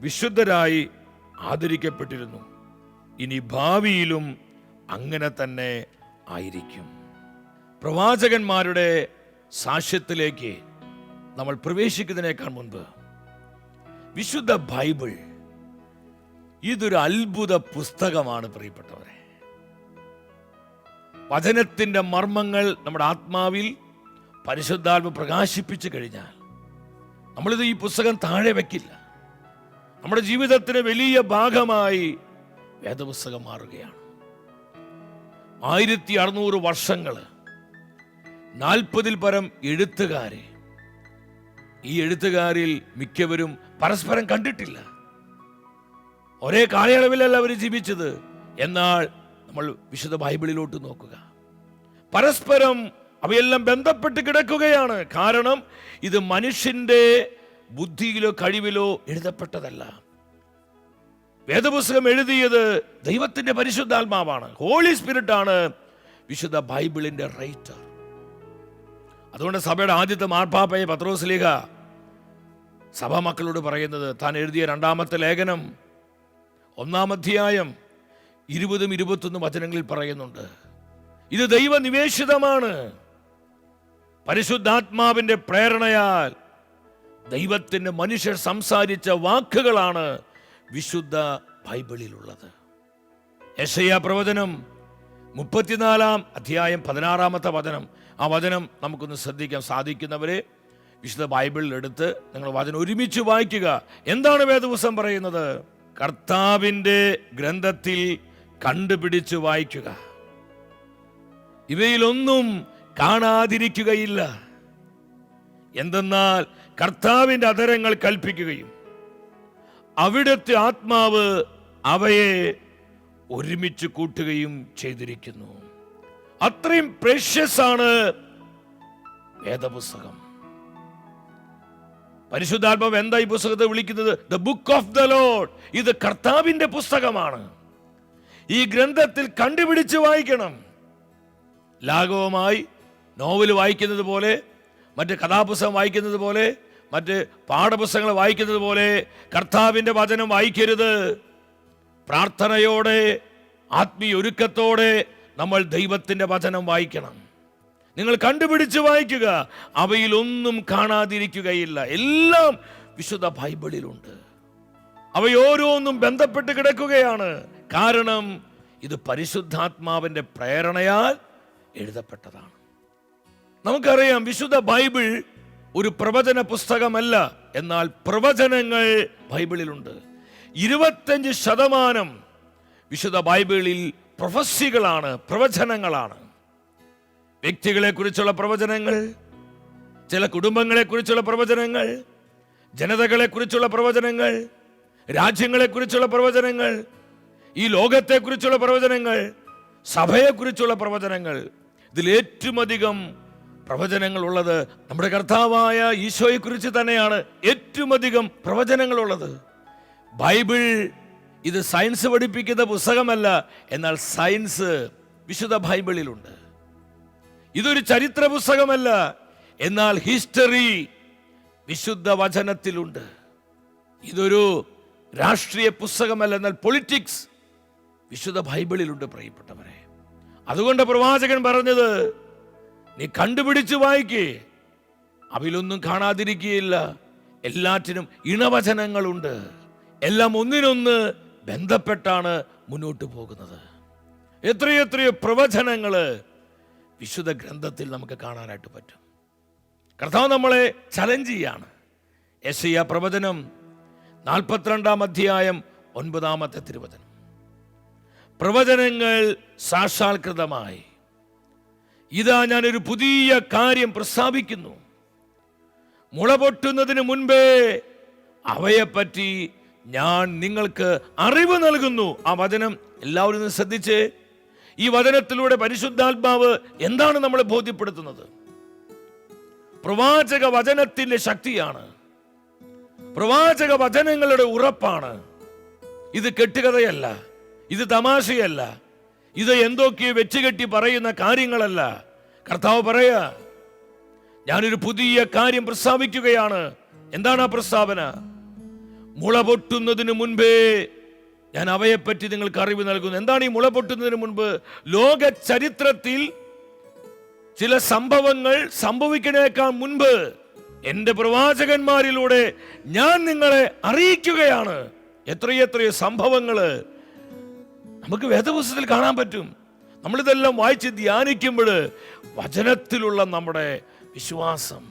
വിശുദ്ധരായി ആദരിക്കപ്പെട്ടിരുന്നു. ഇനി ഭാവിയിലും അങ്ങനെ തന്നെ ആയിരിക്കും. പ്രവാചകന്മാരുടെ സാക്ഷ്യത്തിലേക്ക് നമ്മൾ പ്രവേശിക്കുന്നതിനേക്കാൾ മുൻപ് വിശുദ്ധ ബൈബിൾ ഇതൊരു അത്ഭുത പുസ്തകമാണ് പ്രിയപ്പെട്ടവരെ. വചനത്തിന്റെ മർമ്മങ്ങൾ നമ്മുടെ ആത്മാവിൽ പരിശുദ്ധാത്മ പ്രകാശിപ്പിച്ചു കഴിഞ്ഞാൽ നമ്മളിത് ഈ പുസ്തകം താഴെ വെക്കില്ല. നമ്മുടെ ജീവിതത്തിന് വലിയ ഭാഗമായി വേദപുസ്തകം മാറുകയാണ്. 1600 വർഷങ്ങള്, 40-ൽ പരം എഴുത്തുകാരെ, ഈ എഴുത്തുകാരിൽ മിക്കവരും പരസ്പരം കണ്ടിട്ടില്ല. ഒരേ കാലയളവിലല്ല അവർ ജീവിച്ചത്. എന്നാൽ നമ്മൾ വിശുദ്ധ ബൈബിളിലോട്ട് നോക്കുക, പരസ്പരം അവയെല്ലാം ബന്ധപ്പെട്ട് കിടക്കുകയാണ്. കാരണം ഇത് മനുഷ്യന്റെ ബുദ്ധിയിലോ കഴിവിലോ എഴുതപ്പെട്ടതല്ല. വേദപുസ്തകം എഴുതിയത് ദൈവത്തിന്റെ പരിശുദ്ധാത്മാവാണ്. ഹോളി സ്പിരിറ്റ് ആണ് വിശുദ്ധ ബൈബിളിന്റെ റൈറ്റർ. അതുകൊണ്ട് സഭയുടെ ആദ്യത്തെ മാർപ്പാപ്പയെ പത്രോസ്ലീഹ സഭാമക്കളോട് പറയുന്നത്, താൻ എഴുതിയ 2-ാമത്തെ ലേഖനം 1-ാം അധ്യായം 20-21 വചനങ്ങളിൽ പറയുന്നുണ്ട്, ഇത് ദൈവനിവേശിതമാണ്. പരിശുദ്ധാത്മാവിന്റെ പ്രേരണയാൽ ദൈവത്തിന്റെ മനുഷ്യർ സംസാരിച്ച വാക്കുകളാണ് വിശുദ്ധ ബൈബിളിലുള്ളത്. യെശയ്യാ പ്രവചനം 34-ാം അധ്യായം 16-ാമത്തെ വചനം, ആ വചനം നമുക്കൊന്ന് ശ്രദ്ധിക്കാൻ സാധിക്കുന്നവരെ വിശുദ്ധ ബൈബിളിൽ എടുത്ത് നിങ്ങൾ വചനം ഒരുമിച്ച് വായിക്കുക. എന്താണ് വേദപുസ്തകം പറയുന്നത്? കർത്താവിന്റെ ഗ്രന്ഥത്തിൽ കണ്ടുപിടിച്ച് വായിക്കുക, ഇവയിലൊന്നും കാണാതിരിക്കുകയില്ല. എന്തെന്നാൽ കർത്താവിന്റെ അധരങ്ങൾ കൽപ്പിക്കുകയും അവിടുത്തെ ആത്മാവ് അവയെ ഒരുമിച്ച് കൂട്ടുകയും ചെയ്തിരിക്കുന്നു. അത്രയും പ്രഷ്യസ് ആണ് വേദപുസ്തകം. പരിശുദ്ധാത്മാവ് എന്താ ഈ പുസ്തകത്തെ വിളിക്കുന്നത്? The book of the Lord. ഇത് കർത്താവിന്റെ പുസ്തകമാണ്. ഈ ഗ്രന്ഥത്തിൽ കണ്ടുപിടിച്ച് വായിക്കണം. ലാഘവമായി നോവൽ വായിക്കുന്നത് പോലെ, മറ്റ് കഥാപുസ്തകം വായിക്കുന്നത് പോലെ, മറ്റ് പാഠപുസ്തകങ്ങൾ വായിക്കുന്നത് പോലെ കർത്താവിന്റെ വചനം വായിക്കരുത്. പ്രാർത്ഥനയോടെ, ആത്മീയ ഒരുക്കത്തോടെ നമ്മൾ ദൈവത്തിന്റെ വചനം വായിക്കണം. നിങ്ങൾ കണ്ടുപിടിച്ച് വായിക്കുക, അവയിലൊന്നും കാണാതിരിക്കുകയില്ല. എല്ലാം വിശുദ്ധ ബൈബിളിലുണ്ട്. അവയോരോന്നും ബന്ധപ്പെട്ട് കിടക്കുകയാണ്. കാരണം ഇത് പരിശുദ്ധാത്മാവിൻ്റെ പ്രേരണയാൽ എഴുതപ്പെട്ടതാണ്. നമുക്കറിയാം, വിശുദ്ധ ബൈബിൾ ഒരു പ്രവചന പുസ്തകമല്ല, എന്നാൽ പ്രവചനങ്ങൾ ബൈബിളിലുണ്ട്. 25% വിശുദ്ധ ബൈബിളിൽ പ്രൊഫസികളാണ്, പ്രവചനങ്ങളാണ്. വ്യക്തികളെക്കുറിച്ചുള്ള പ്രവചനങ്ങൾ, ചില കുടുംബങ്ങളെക്കുറിച്ചുള്ള പ്രവചനങ്ങൾ, ജനതകളെക്കുറിച്ചുള്ള പ്രവചനങ്ങൾ, രാജ്യങ്ങളെക്കുറിച്ചുള്ള പ്രവചനങ്ങൾ, ഈ ലോകത്തെക്കുറിച്ചുള്ള പ്രവചനങ്ങൾ, സഭയെക്കുറിച്ചുള്ള പ്രവചനങ്ങൾ. ഇതിൽ ഏറ്റവും അധികം പ്രവചനങ്ങൾ ഉള്ളത് നമ്മുടെ കർത്താവായ ഈശോയെക്കുറിച്ച് തന്നെയാണ്. ഏറ്റവും അധികം പ്രവചനങ്ങളുള്ളത്. ബൈബിൾ ഇത് സയൻസ് പഠിപ്പിക്കുന്ന പുസ്തകമല്ല, എന്നാൽ സയൻസ് വിശുദ്ധ ബൈബിളിലുണ്ട്. ഇതൊരു ചരിത്ര പുസ്തകമല്ല, എന്നാൽ ഹിസ്റ്ററി വിശുദ്ധ വചനത്തിലുണ്ട്. ഇതൊരു രാഷ്ട്രീയ പുസ്തകമല്ല, എന്നാൽ പൊളിറ്റിക്സ് വിശുദ്ധ ബൈബിളിലുണ്ട് പ്രിയപ്പെട്ടവരെ. അതുകൊണ്ട് പ്രവാചകൻ പറഞ്ഞത്, നീ കണ്ടുപിടിച്ച് വായിക്കേ, അവയിലൊന്നും കാണാതിരിക്കുകയില്ല. എല്ലാറ്റിനും ഇണവചനങ്ങളുണ്ട്. എല്ലാം ഒന്നിനൊന്ന് ബന്ധപ്പെട്ടാണ് മുന്നോട്ട് പോകുന്നത്. എത്രയെത്രയോ പ്രവചനങ്ങള് വിശുദ്ധ ഗ്രന്ഥത്തിൽ നമുക്ക് കാണാനായിട്ട് പറ്റും. കർത്താവ് നമ്മളെ ചലഞ്ച് ചെയ്യാണ്. യെശയ്യാ പ്രവചനം 42 അധ്യായം 9 തിരുവചനം. പ്രവചനങ്ങൾ സാക്ഷാത്കൃതമായി, ഇതാ ഞാനൊരു പുതിയ കാര്യം പ്രസ്താവിക്കുന്നു, മുള പൊട്ടുന്നതിന് മുൻപേ അവയെപ്പറ്റി ഞാൻ നിങ്ങൾക്ക് അറിവ് നൽകുന്നു. ആ വചനം എല്ലാവരും ശ്രദ്ധിച്ച്. ഈ വചനത്തിലൂടെ പരിശുദ്ധാത്മാവ് എന്താണ് നമ്മളെ ബോധ്യപ്പെടുത്തുന്നത്? പ്രവാചക വചനത്തിന്റെ ശക്തിയാണ്, പ്രവാചക വചനങ്ങളുടെ ഉറപ്പാണ്. ഇത് കെട്ടുകഥയല്ല, ഇത് തമാശയല്ല, ഇത് എന്തൊക്കെയോ വെച്ചുകെട്ടി പറയുന്ന കാര്യങ്ങളല്ല. കർത്താവ് പറയാ, ഞാനൊരു പുതിയ കാര്യം പ്രസ്താവിക്കുകയാണ്. എന്താണ് ആ പ്രസ്താവന? മുള പൊട്ടുന്നതിന് മുൻപേ ഞാൻ അവയെപ്പറ്റി നിങ്ങൾക്ക് അറിവ് നൽകുന്നു. എന്താണ് ഈ മുള പൊട്ടുന്നതിന് മുൻപ്? ലോക ചരിത്രത്തിൽ ചില സംഭവങ്ങൾ സംഭവിക്കുന്നതിനേക്കാൾ മുൻപ് എൻ്റെ പ്രവാചകന്മാരിലൂടെ ഞാൻ നിങ്ങളെ അറിയിക്കുകയാണ്. എത്രയെത്രയോ സംഭവങ്ങള് നമുക്ക് വേദപുസ്തകത്തിൽ കാണാൻ പറ്റും. നമ്മളിതെല്ലാം വായിച്ച് ധ്യാനിക്കുമ്പോൾ വചനത്തിലുള്ള നമ്മുടെ വിശ്വാസം,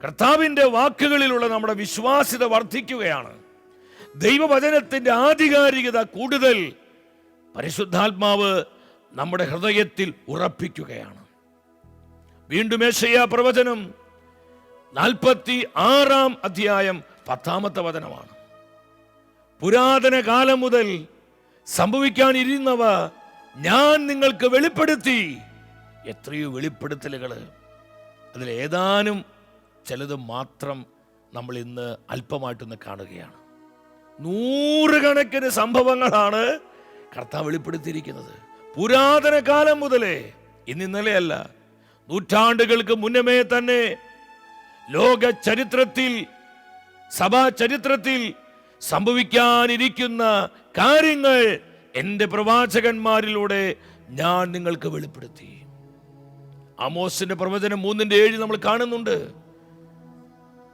കർത്താവിൻ്റെ വാക്കുകളിലുള്ള നമ്മുടെ വിശ്വാസ്യത വർദ്ധിക്കുകയാണ്. ദൈവവചനത്തിൻ്റെ ആധികാരികത കൂടുതൽ പരിശുദ്ധാത്മാവ് നമ്മുടെ ഹൃദയത്തിൽ ഉറപ്പിക്കുകയാണ്. വീണ്ടും യെശയ്യാ പ്രവചനം 46 അധ്യായം 10 വചനമാണ്. പുരാതന കാലം മുതൽ സംഭവിക്കാനിരുന്നവ ഞാൻ നിങ്ങൾക്ക് വെളിപ്പെടുത്തി. എത്രയോ വെളിപ്പെടുത്തലുകൾ, അതിലേതാനും ചിലത് മാത്രം നമ്മൾ ഇന്ന് അല്പമായിട്ടൊന്ന് കാണുകയാണ്. 100 കണക്കിന് സംഭവങ്ങളാണ് കർത്താവ് വെളിപ്പെടുത്തിയിരിക്കുന്നത്. പുരാതന കാലം മുതലേ, ഇന്നലെയല്ല, നൂറ്റാണ്ടുകൾക്ക് മുന്നമേ തന്നെ ലോക ചരിത്രത്തിൽ, സഭാ ചരിത്രത്തിൽ സംഭവിക്കാനിരിക്കുന്ന കാര്യങ്ങൾ എൻ്റെ പ്രവാചകന്മാരിലൂടെ ഞാൻ നിങ്ങൾക്ക് വെളിപ്പെടുത്തി. ആമോസിന്റെ പ്രവചനം 3:7 നമ്മൾ കാണുന്നുണ്ട്.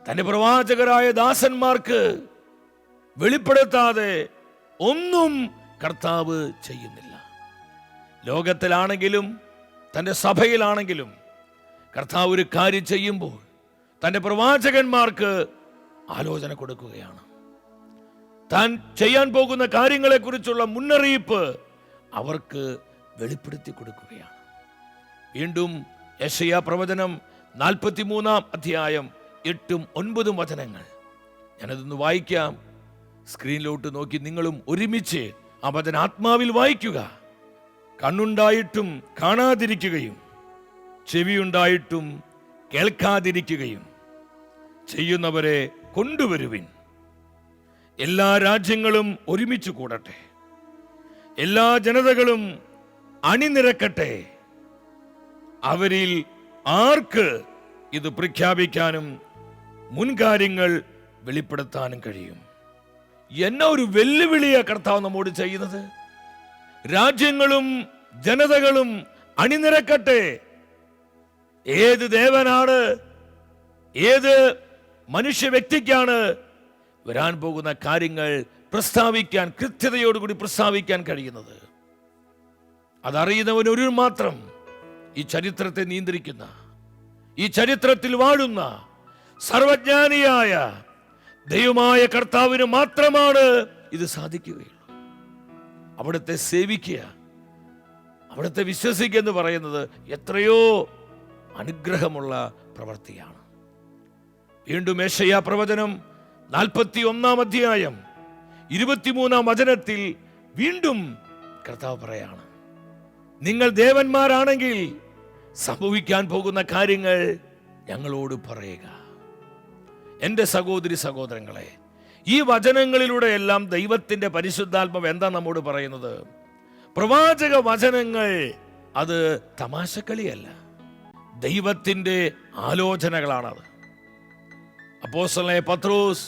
തന്റെ പ്രവാചകരായ ദാസന്മാർക്ക് വെളിപ്പെടുത്താതെ ഒന്നും കർത്താവ് ചെയ്യുന്നില്ല. ലോകത്തിലാണെങ്കിലും തൻ്റെ സഭയിലാണെങ്കിലും കർത്താവ് ഒരു കാര്യം ചെയ്യുമ്പോൾ തൻ്റെ പ്രവാചകന്മാർക്ക് ആലോചന കൊടുക്കുകയാണ്. താൻ ചെയ്യാൻ പോകുന്ന കാര്യങ്ങളെക്കുറിച്ചുള്ള മുന്നറിയിപ്പ് അവർക്ക് വെളിപ്പെടുത്തി കൊടുക്കുകയാണ്. വീണ്ടും യെശയ്യാ പ്രവചനം 43 അധ്യായം 8-9 വചനങ്ങൾ ഞാനതൊന്ന് വായിക്കാം. സ്ക്രീനിലോട്ട് നോക്കി നിങ്ങളും ഒരുമിച്ച് ആ വചനം ആത്മാവിൽ വായിക്കുക. കണ്ണുണ്ടായിട്ടും കാണാതിരിക്കുകയും ചെവിയുണ്ടായിട്ടും കേൾക്കാതിരിക്കുകയും ചെയ്യുന്നവരെ കൊണ്ടുവരുവിൻ. എല്ലാ രാജ്യങ്ങളും ഒരുമിച്ച് കൂടട്ടെ, എല്ലാ ജനതകളും അണിനിരക്കട്ടെ. അവരിൽ ആർക്ക് ഇത് പ്രഖ്യാപിക്കാനും മുൻകാര്യങ്ങൾ വെളിപ്പെടുത്താനും കഴിയും? എന്ന ഒരു വെല്ലുവിളിയാ കർത്താവ് നമ്മോട് ചെയ്യുന്നത്. രാജ്യങ്ങളും ജനതകളും അണിനിരക്കട്ടെ. ഏത് ദേവനാണ്, ഏത് മനുഷ്യ വ്യക്തിക്കാണ് വരാൻ പോകുന്ന കാര്യങ്ങൾ പ്രസ്താവിക്കാൻ, കൃത്യതയോടുകൂടി പ്രസ്താവിക്കാൻ കഴിയുന്നത്? അതറിയുന്നവൻ ഒരു മാത്രം ഈ ചരിത്രത്തെ നിയന്ത്രിക്കുന്ന, ഈ ചരിത്രത്തിൽ വാഴുന്ന സർവജ്ഞാനിയായ ദൈവമായ കർത്താവിന് മാത്രമാണ് ഇത് സാധിക്കുകയുള്ളൂ. അവിടുത്തെ സേവിക്കുക, അവിടുത്തെ വിശ്വസിക്കുക എന്ന് പറയുന്നത് എത്രയോ അനുഗ്രഹമുള്ള പ്രവൃത്തിയാണ്. വീണ്ടും യെശയ്യാ പ്രവചനം 41 അധ്യായം 23 വചനത്തിൽ വീണ്ടും കർത്താവ് പറയാണ്, നിങ്ങൾ ദേവന്മാരാണെങ്കിൽ സംഭവിക്കാൻ പോകുന്ന കാര്യങ്ങൾ ഞങ്ങളോട് പറയുക. എൻ്റെ സഹോദരി സഹോദരങ്ങളെ, ഈ വചനങ്ങളിലൂടെ എല്ലാം ദൈവത്തിൻ്റെ പരിശുദ്ധാത്മാവ് എന്താ നമ്മോട് പറയുന്നത്? പ്രവാചക വചനങ്ങൾ അത് തമാശക്കളിയല്ല, ദൈവത്തിൻ്റെ ആലോചനകളാണത്. അപ്പോസ്തലനായ പത്രോസ്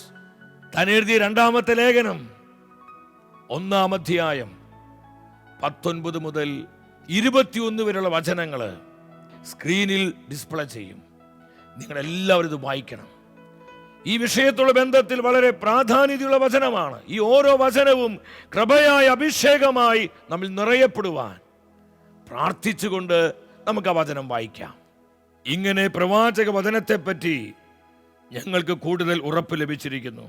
താൻ എഴുതിയ 2-ാമത്തെ ലേഖനം 1-ാം അധ്യായം 19 മുതൽ 21 വരെയുള്ള വചനങ്ങൾ സ്ക്രീനിൽ ഡിസ്പ്ലേ ചെയ്യും. നിങ്ങളെല്ലാവരും ഇത് വായിക്കണം. ഈ വിഷയത്തുള്ള ബന്ധത്തിൽ വളരെ പ്രാധാന്യതയുള്ള വചനമാണ്. ഈ ഓരോ വചനവും കൃപയായ അഭിഷേകമായി നമ്മൾ നിറയപ്പെടുവാൻ പ്രാർത്ഥിച്ചുകൊണ്ട് നമുക്ക് ആ വചനം വായിക്കാം. ഇങ്ങനെ പ്രവാചക വചനത്തെപ്പറ്റി ഞങ്ങൾക്ക് കൂടുതൽ ഉറപ്പ് ലഭിച്ചിരിക്കുന്നു.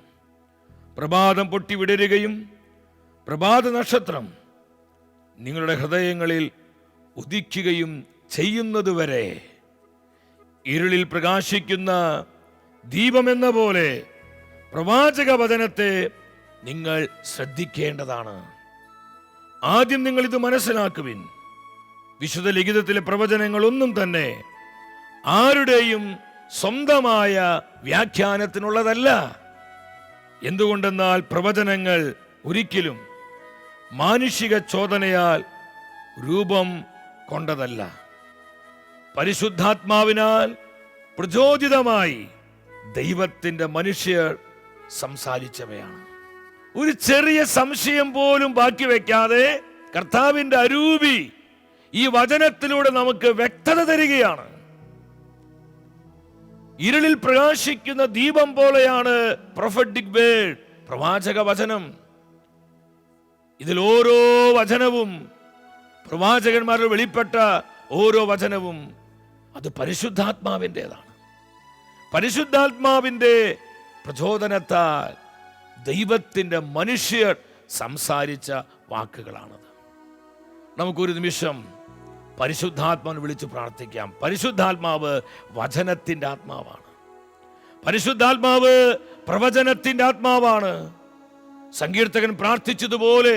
പ്രഭാതം പൊട്ടി വിടരുകയും പ്രഭാത നക്ഷത്രം നിങ്ങളുടെ ഹൃദയങ്ങളിൽ ഉദിക്കുകയും ചെയ്യുന്നതുവരെ ഇരുളിൽ പ്രകാശിക്കുന്ന ദീപമെന്ന പോലെ പ്രവാചക വചനത്തെ നിങ്ങൾ ശ്രദ്ധിക്കേണ്ടതാണ്. ആദ്യം നിങ്ങൾ ഇത് മനസ്സിലാക്കുവിൻ. വിശുദ്ധ ലിഖിതത്തിലെ പ്രവചനങ്ങളൊന്നും തന്നെ ആരുടെയും സ്വന്തമായ വ്യാഖ്യാനത്തിനുള്ളതല്ല. എന്തുകൊണ്ടെന്നാൽ പ്രവചനങ്ങൾ ഒരിക്കലും മാനുഷിക ചോദനയാൽ രൂപം കൊണ്ടതല്ല, പരിശുദ്ധാത്മാവിനാൽ പ്രചോദിതമായി ദൈവത്തിൻ്റെ മനുഷ്യർ സംസാരിച്ചവയാണ്. ഒരു ചെറിയ സംശയം പോലും ബാക്കി വെക്കാതെ കർത്താവിൻ്റെ അരൂപി ഈ വചനത്തിലൂടെ നമുക്ക് വ്യക്തത തരികയാണ്. ഇരുളിൽ പ്രകാശിക്കുന്ന ദീപം പോലെയാണ് പ്രൊഫറ്റിക് വേർഡ്, പ്രവാചക വചനം. ഇതിൽ ഓരോ വചനവും, പ്രവാചകന്മാരിൽ വെളിപ്പെട്ട ഓരോ വചനവും അത് പരിശുദ്ധാത്മാവിൻ്റെതാണ്. പരിശുദ്ധാത്മാവിൻ്റെ പ്രചോദനത്താൽ ദൈവത്തിൻ്റെ മനുഷ്യർ സംസാരിച്ച വാക്കുകളാണത്. നമുക്കൊരു നിമിഷം പരിശുദ്ധാത്മാവിനെ വിളിച്ച് പ്രാർത്ഥിക്കാം. പരിശുദ്ധാത്മാവ് വചനത്തിൻ്റെ ആത്മാവാണ്. പരിശുദ്ധാത്മാവ് പ്രവചനത്തിൻ്റെ ആത്മാവാണ്. സങ്കീർത്തകൻ പ്രാർത്ഥിച്ചതുപോലെ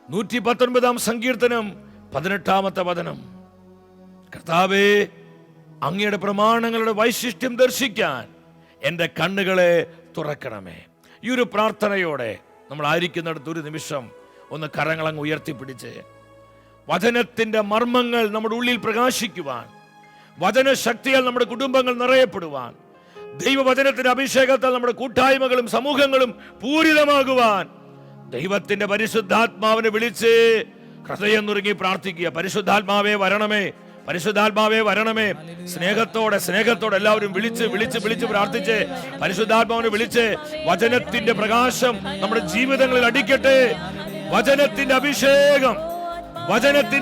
119-ാം സങ്കീർത്തനം 18-ാമത്തെ വചനം, കർത്താവേ, അങ്ങയുടെ പ്രമാണങ്ങളുടെ വൈശിഷ്ട്യം ദർശിക്കാൻ എൻ്റെ കണ്ണുകളെ തുറക്കണമേ. ഈ ഒരു പ്രാർത്ഥനയോടെ നമ്മൾ ആയിരിക്കുന്നിടത്ത് ഒരു നിമിഷം ഒന്ന് കരങ്ങളങ്ങ് ഉയർത്തിപ്പിടിച്ച് വചനത്തിൻ്റെ മർമ്മങ്ങൾ നമ്മുടെ ഉള്ളിൽ പ്രകാശിക്കുവാൻ, വചനശക്തിയാൽ നമ്മുടെ കുടുംബങ്ങൾ നിറയപ്പെടുവാൻ, ദൈവവചനത്തിന്റെ അഭിഷേകത്താൽ നമ്മുടെ കൂട്ടായ്മകളും സമൂഹങ്ങളും പൂരിതമാകുവാൻ ദൈവത്തിന്റെ പരിശുദ്ധാത്മാവിനെ വിളിച്ച് ഹൃദയം നുറുങ്ങി പ്രാർത്ഥിക്കുക. പരിശുദ്ധാത്മാവേ വരണമേ, പരിശുദ്ധാത്മാവേ വരണമേ. സ്നേഹത്തോടെ എല്ലാവരും വിളിച്ച് പ്രാർത്ഥിച്ച് പരിശുദ്ധാത്മാവിനെ വിളിച്ച് വചനത്തിന്റെ പ്രകാശം നമ്മുടെ ജീവിതങ്ങളിൽ അടിക്കട്ടെ. വചനത്തിന്റെ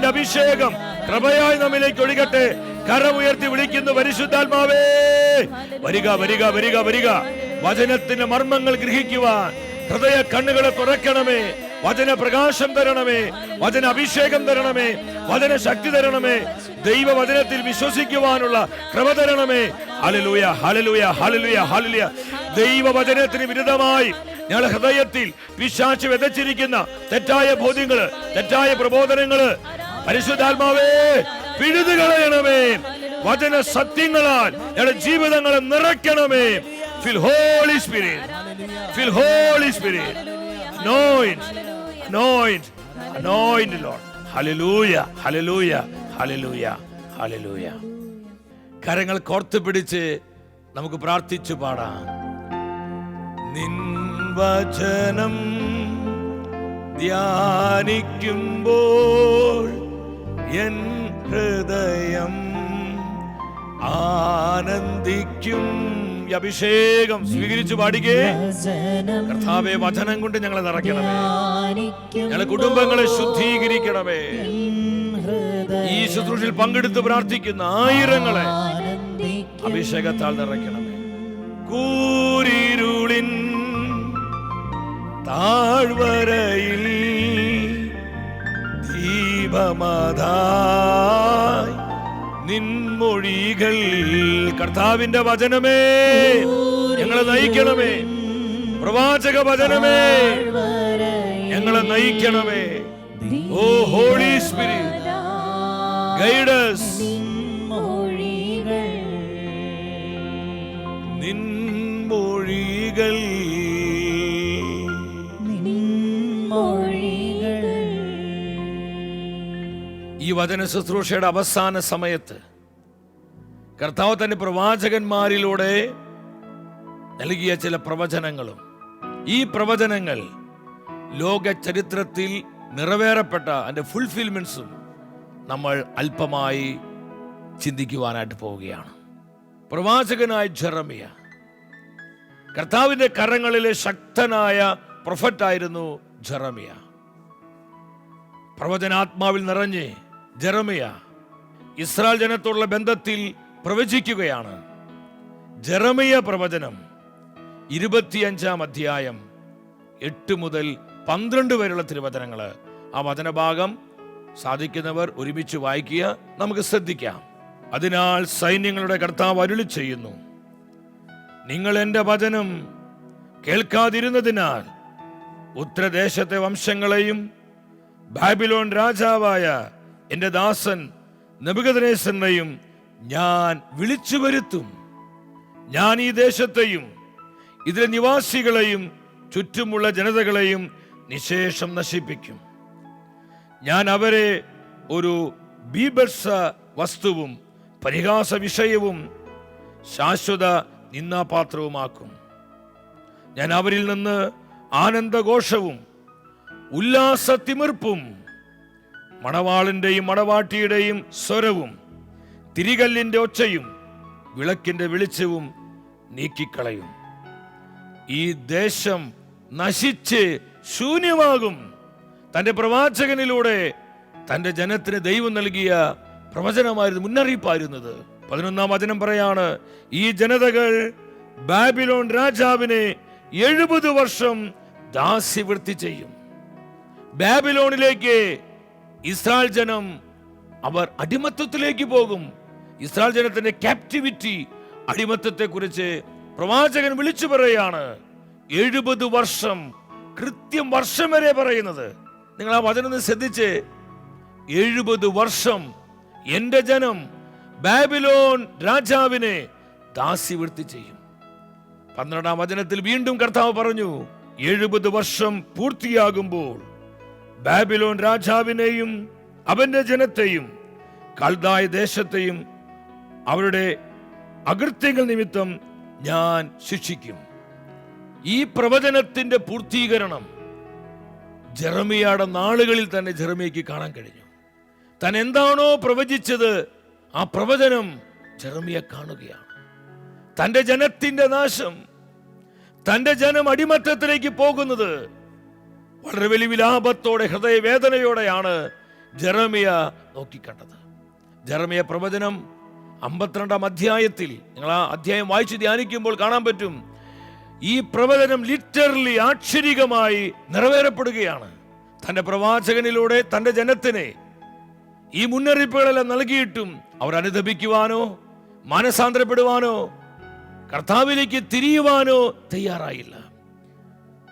അഭിഷേകം കൃപയായി നമ്മിലേക്ക് ഒഴുകട്ടെ. കരമുയർത്തി വിളിക്കുന്നു, പരിശുദ്ധാത്മാവേ വരിക. വചനത്തിന്റെ മർമ്മങ്ങൾ ഗ്രഹിക്കുവാൻ ഹൃദയ കണ്ണുകളെ തുറക്കണമേ. വചന പ്രകാശം തരണമേ, വചന അഭിഷേകം തരണമേ, വചന ശക്തി തരണമേ. ദൈവവചനത്തിൽ വിശ്വസിക്കുവാനുള്ള കൃപ തരണമേ. Hallelujah, hallelujah, hallelujah, hallelujah. ദൈവവചനത്തിന് വിരുദ്ധമായി ഞങ്ങളുടെ ഹൃദയത്തിൽ പിശാച് വിതച്ചിരിക്കുന്ന തെറ്റായ ബോധ്യങ്ങള്, തെറ്റായ പ്രബോധനങ്ങള് പരിശുദ്ധാത്മാവേ പിഴുതു കളയണമേ. വചന സത്യങ്ങളാൽ ഞങ്ങളുടെ ജീവിതങ്ങളെ നിറയ്ക്കണമേ. Fill Holy Spirit, fill Holy Spirit. Anoint Lord. Hallelujah, hallelujah, hallelujah, hallelujah. കരങ്ങൾ കോർത്ത് പിടിച്ച് നമുക്ക് പ്രാർത്ഥിച്ചു പാടാം. നിൻ വചനം ധ്യാനിക്കുമ്പോൾ എൻ ഹൃദയം ആനന്ദിക്കും. അഭിഷേകം സ്വീകരിച്ചു പാടിക്കേ. കർത്താവേ, വചനം കൊണ്ട് ഞങ്ങളെ നിറയ്ക്കണമേ, ഞങ്ങളെ കുടുംബങ്ങളെ ശുദ്ധീകരിക്കണമേ. ശുശ്രൂഷയിൽ പങ്കെടുത്ത് പ്രാർത്ഥിക്കുന്ന ആയിരങ്ങളെ അഭിഷേകത്താൽ നിറയ്ക്കണമേ. കൂരിരുളിൻ താഴ്വരയിൽ ദീപമതായി നിൻമൊഴികൾ. കർത്താവിന്റെ വചനമേ ഞങ്ങളെ നയിക്കണമേ. പ്രവാചക വചനമേ ഞങ്ങളെ നയിക്കണമേ. ഓ ഹോളി സ്പിരിറ്റ് ഗൈഡ് us. നിൻമൊഴികൾ ഈ വചന ശുശ്രൂഷയുടെ അവസാന സമയത്ത് കർത്താവ് തന്റെ പ്രവാചകന്മാരിലൂടെ നൽകിയ ചില പ്രവചനങ്ങളും ഈ പ്രവചനങ്ങൾ ലോക ചരിത്രത്തിൽ നിറവേറപ്പെട്ട അതിന്റെ ഫുൾഫിൽമെന്റ്സും നമ്മൾ അല്പമായി ചിന്തിക്കുവാനായിട്ട് പോവുകയാണ്. പ്രവാചകനായ ജെറമിയ കർത്താവിന്റെ കരങ്ങളിലെ ശക്തനായ പ്രൊഫറ്റായിരുന്നു ജെറമിയ. പ്രവചനാത്മാവിൽ നിറഞ്ഞ് ജെറമിയ ഇസ്രായേൽ ജനത്തോടുള്ള ബന്ധത്തിൽ പ്രവചിക്കുകയാണ്. ജെറമിയ പ്രവചനം 25 അധ്യായം 8 മുതൽ 12 വരെയുള്ള തിരുവചനങ്ങള്. ആ വചനഭാഗം സാധിക്കുന്നവർ ഒരുമിച്ച് വായിക്കുക, നമുക്ക് ശ്രദ്ധിക്കാം. അതിനാൽ സൈന്യങ്ങളുടെ കർത്താവ് അരുളി ചെയ്യുന്നു, നിങ്ങൾ എൻ്റെ വചനം കേൾക്കാതിരുന്നതിനാൽ ഉത്തരദേശത്തെ വംശങ്ങളെയും ബാബിലോൺ രാജാവായ എൻ്റെ ദാസൻ നെബൂഖദ്നേസറിനെയും ഞാൻ വിളിച്ചു വരുത്തും. ഞാൻ ഈ ദേശത്തെയും ഇതിലെ നിവാസികളെയും ചുറ്റുമുള്ള ജനതകളെയും നിശേഷം നശിപ്പിക്കും. ഞാൻ അവരെ ഒരു ബീഭത്സ വസ്തുവും പരിഹാസ വിഷയവും ശാശ്വത നിന്ദാപാത്രവുമാക്കും. ഞാൻ അവരിൽ നിന്ന് ആനന്ദഘോഷവും ഉല്ലാസത്തിമിർപ്പും മണവാളിന്റെയും മണവാട്ടിയുടെയും സ്വരവും തിരികല്ലിന്റെ ഒച്ചയും വിളക്കിന്റെ വെളിച്ചവും നീക്കിക്കളയും. ഈ ദേശം നശിച്ച് ശൂന്യമാകും. തന്റെ പ്രവാചകനിലൂടെ തന്റെ ജനത്തിന് ദൈവം നൽകിയ പ്രവചനമായിരുന്നു, മുന്നറിയിപ്പായിരുന്നത്. 11 വചനം പറയാണ്, ഈ ജനതകൾ ബാബിലോൺ രാജാവിനെ 70 വർഷം ദാസ്യവൃത്തി ചെയ്യും. ബാബിലോണിലേക്ക് ഇസ്രായേൽ ജനം അവർ അടിമത്തത്തിലേക്ക് പോകും. ഇസ്രായേൽ ജനത്തിന്റെ ക്യാപ്റ്റിവിറ്റി, അടിമത്തത്തെ കുറിച്ച് പ്രവാചകൻ വിളിച്ചു പറയാണ്. 70 വർഷം, കൃത്യം വർഷം വരെ പറയുന്നത്. നിങ്ങൾ ആ വചനം ശ്രദ്ധിച്ച്, 70 വർഷം എന്റെ ജനം ബാബിലോൺ രാജാവിനെ ദാസ്യവൃത്തി ചെയ്യും. 12 വചനത്തിൽ വീണ്ടും കർത്താവ് പറഞ്ഞു, 70 വർഷം പൂർത്തിയാകുമ്പോൾ ബാബിലോൺ രാജാവിനെയും അവന്റെ ജനത്തെയും കൽദായ ദേശത്തെയും അവരുടെ അകൃത്യങ്ങൾ നിമിത്തം ഞാൻ ശിക്ഷിക്കും. ഈ പ്രവചനത്തിന്റെ പൂർത്തീകരണം ജെറമിയയുടെ നാളുകളിൽ തന്നെ ജെറമിയയ്ക്ക് കാണാൻ കഴിഞ്ഞു. താൻ എന്താണോ പ്രവചിച്ചത് ആ പ്രവചനം ജെറമിയ കാണുകയാണ്. തന്റെ ജനത്തിന്റെ നാശം, തന്റെ ജനം അടിമത്തത്തിലേക്ക് പോകുന്നത് വളരെ വലിയ വിലാപത്തോടെ, ഹൃദയവേദനയോടെയാണ് ജെറമിയ നോക്കിക്കണ്ടത്. ജെറമിയ പ്രവചനം 52 അധ്യായത്തിൽ നിങ്ങൾ ആ അധ്യായം വായിച്ച് ധ്യാനിക്കുമ്പോൾ കാണാൻ പറ്റും. ഈ പ്രവചനം ലിറ്ററലി, ആക്ഷരികമായി നിറവേറപ്പെടുകയാണ്. തന്റെ പ്രവാചകനിലൂടെ തന്റെ ജനത്തിനെ ഈ മുന്നറിയിപ്പുകളെല്ലാം നൽകിയിട്ടും അവർ അനുദപിക്കുവാനോ മാനസാന്തരപ്പെടുവാനോ കർത്താവിലേക്ക് തിരിയുവാനോ തയ്യാറായില്ല.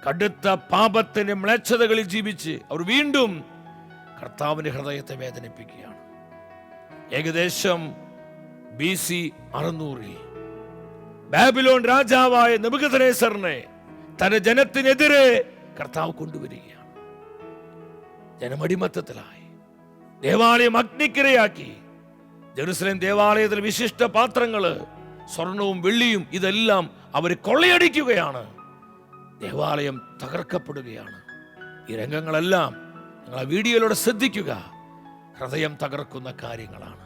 കടുത്ത പാപത്തിന്റെ മ്ലേച്ഛതകളിൽ ജീവിച്ച് അവർ വീണ്ടും കർത്താവിന്റെ ഹൃദയത്തെ വേദനിപ്പിക്കുകയാണ്. ഏകദേശം BC 600 ബാബിലോൺ രാജാവായ നെബൂഖദ്നേസറിനെ തന്റെ ജനത്തിനെതിരെ കർത്താവ് കൊണ്ടുവരികയാണ്. ജനമടിമത്തത്തിലായി, ദേവാലയം അഗ്നിക്കിരയാക്കി. ജെറുസലേം ദേവാലയത്തിൽ വിശിഷ്ട പാത്രങ്ങള്, സ്വർണവും വെള്ളിയും ഇതെല്ലാം അവർ കൊള്ളയടിക്കുകയാണ്. ദേവാലയം തകർക്കപ്പെടുകയാണ്. ഈ രംഗങ്ങളെല്ലാം നിങ്ങൾ ആ വീഡിയോയിലൂടെ ശ്രദ്ധിക്കുക. ഹൃദയം തകർക്കുന്ന കാര്യങ്ങളാണ്.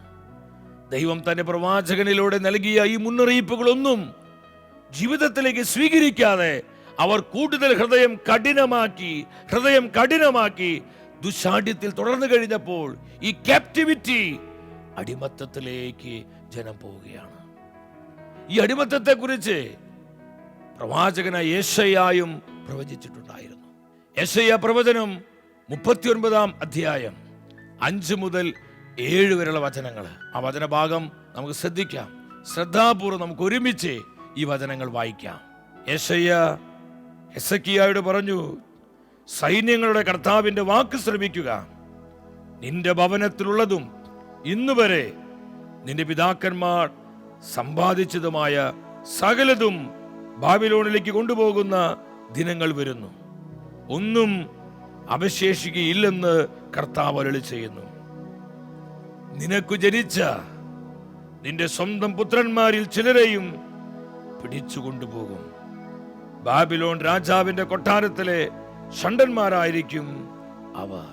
ദൈവം തന്റെ പ്രവാചകനിലൂടെ നൽകിയ ഈ മുന്നറിയിപ്പുകളൊന്നും ജീവിതത്തിലേക്ക് സ്വീകരിക്കാതെ അവർ കൂടുതൽ ഹൃദയം കഠിനമാക്കി ദുശാഠ്യത്തിൽ തുടർന്നു കഴിഞ്ഞപ്പോൾ ഈ ക്യാപ്റ്റിവിറ്റി അടിമത്തത്തിലേക്ക് ജനം പോവുകയാണ്. ഈ അടിമത്തത്തെക്കുറിച്ച് പ്രവാചകനായ യേശയ്യായും പ്രവചിച്ചിട്ടുണ്ടായിരുന്നു. യേശയ്യാ പ്രവചനം 39 അധ്യായം 5 മുതൽ 7 വരെയുള്ള വചനങ്ങൾ. ആ വചനഭാഗം നമുക്ക് ശ്രദ്ധിക്കാം. ശ്രദ്ധാപൂർവ്വം നമുക്ക് ഒരുമിച്ച് ഈ വചനങ്ങൾ വായിക്കാം. യേശയ്യാ ഹെസക്കിയായോട് പറഞ്ഞു, സൈന്യങ്ങളുടെ കർത്താവിന്റെ വാക്ക് ശ്രമിക്കുക. നിന്റെ ഭവനത്തിലുള്ളതും ഇന്നുവരെ നിന്റെ പിതാക്കന്മാർ സമ്പാദിച്ചതുമായ സകലതും ബാബിലോണിലേക്ക് കൊണ്ടുപോകുന്ന ദിനങ്ങൾ വരുന്നു. ഒന്നും അവശേഷിക്കുകയില്ലെന്ന് കർത്താവ് അരുളി ചെയ്യുന്നു. നിനക്കു ജനിച്ച നിന്റെ സ്വന്തം പുത്രന്മാരിൽ ചിലരെയും പിടിച്ചു കൊണ്ടുപോകും. ബാബിലോൺ രാജാവിന്റെ കൊട്ടാരത്തിലെ ഷണ്ഡന്മാരായിരിക്കും അവർ.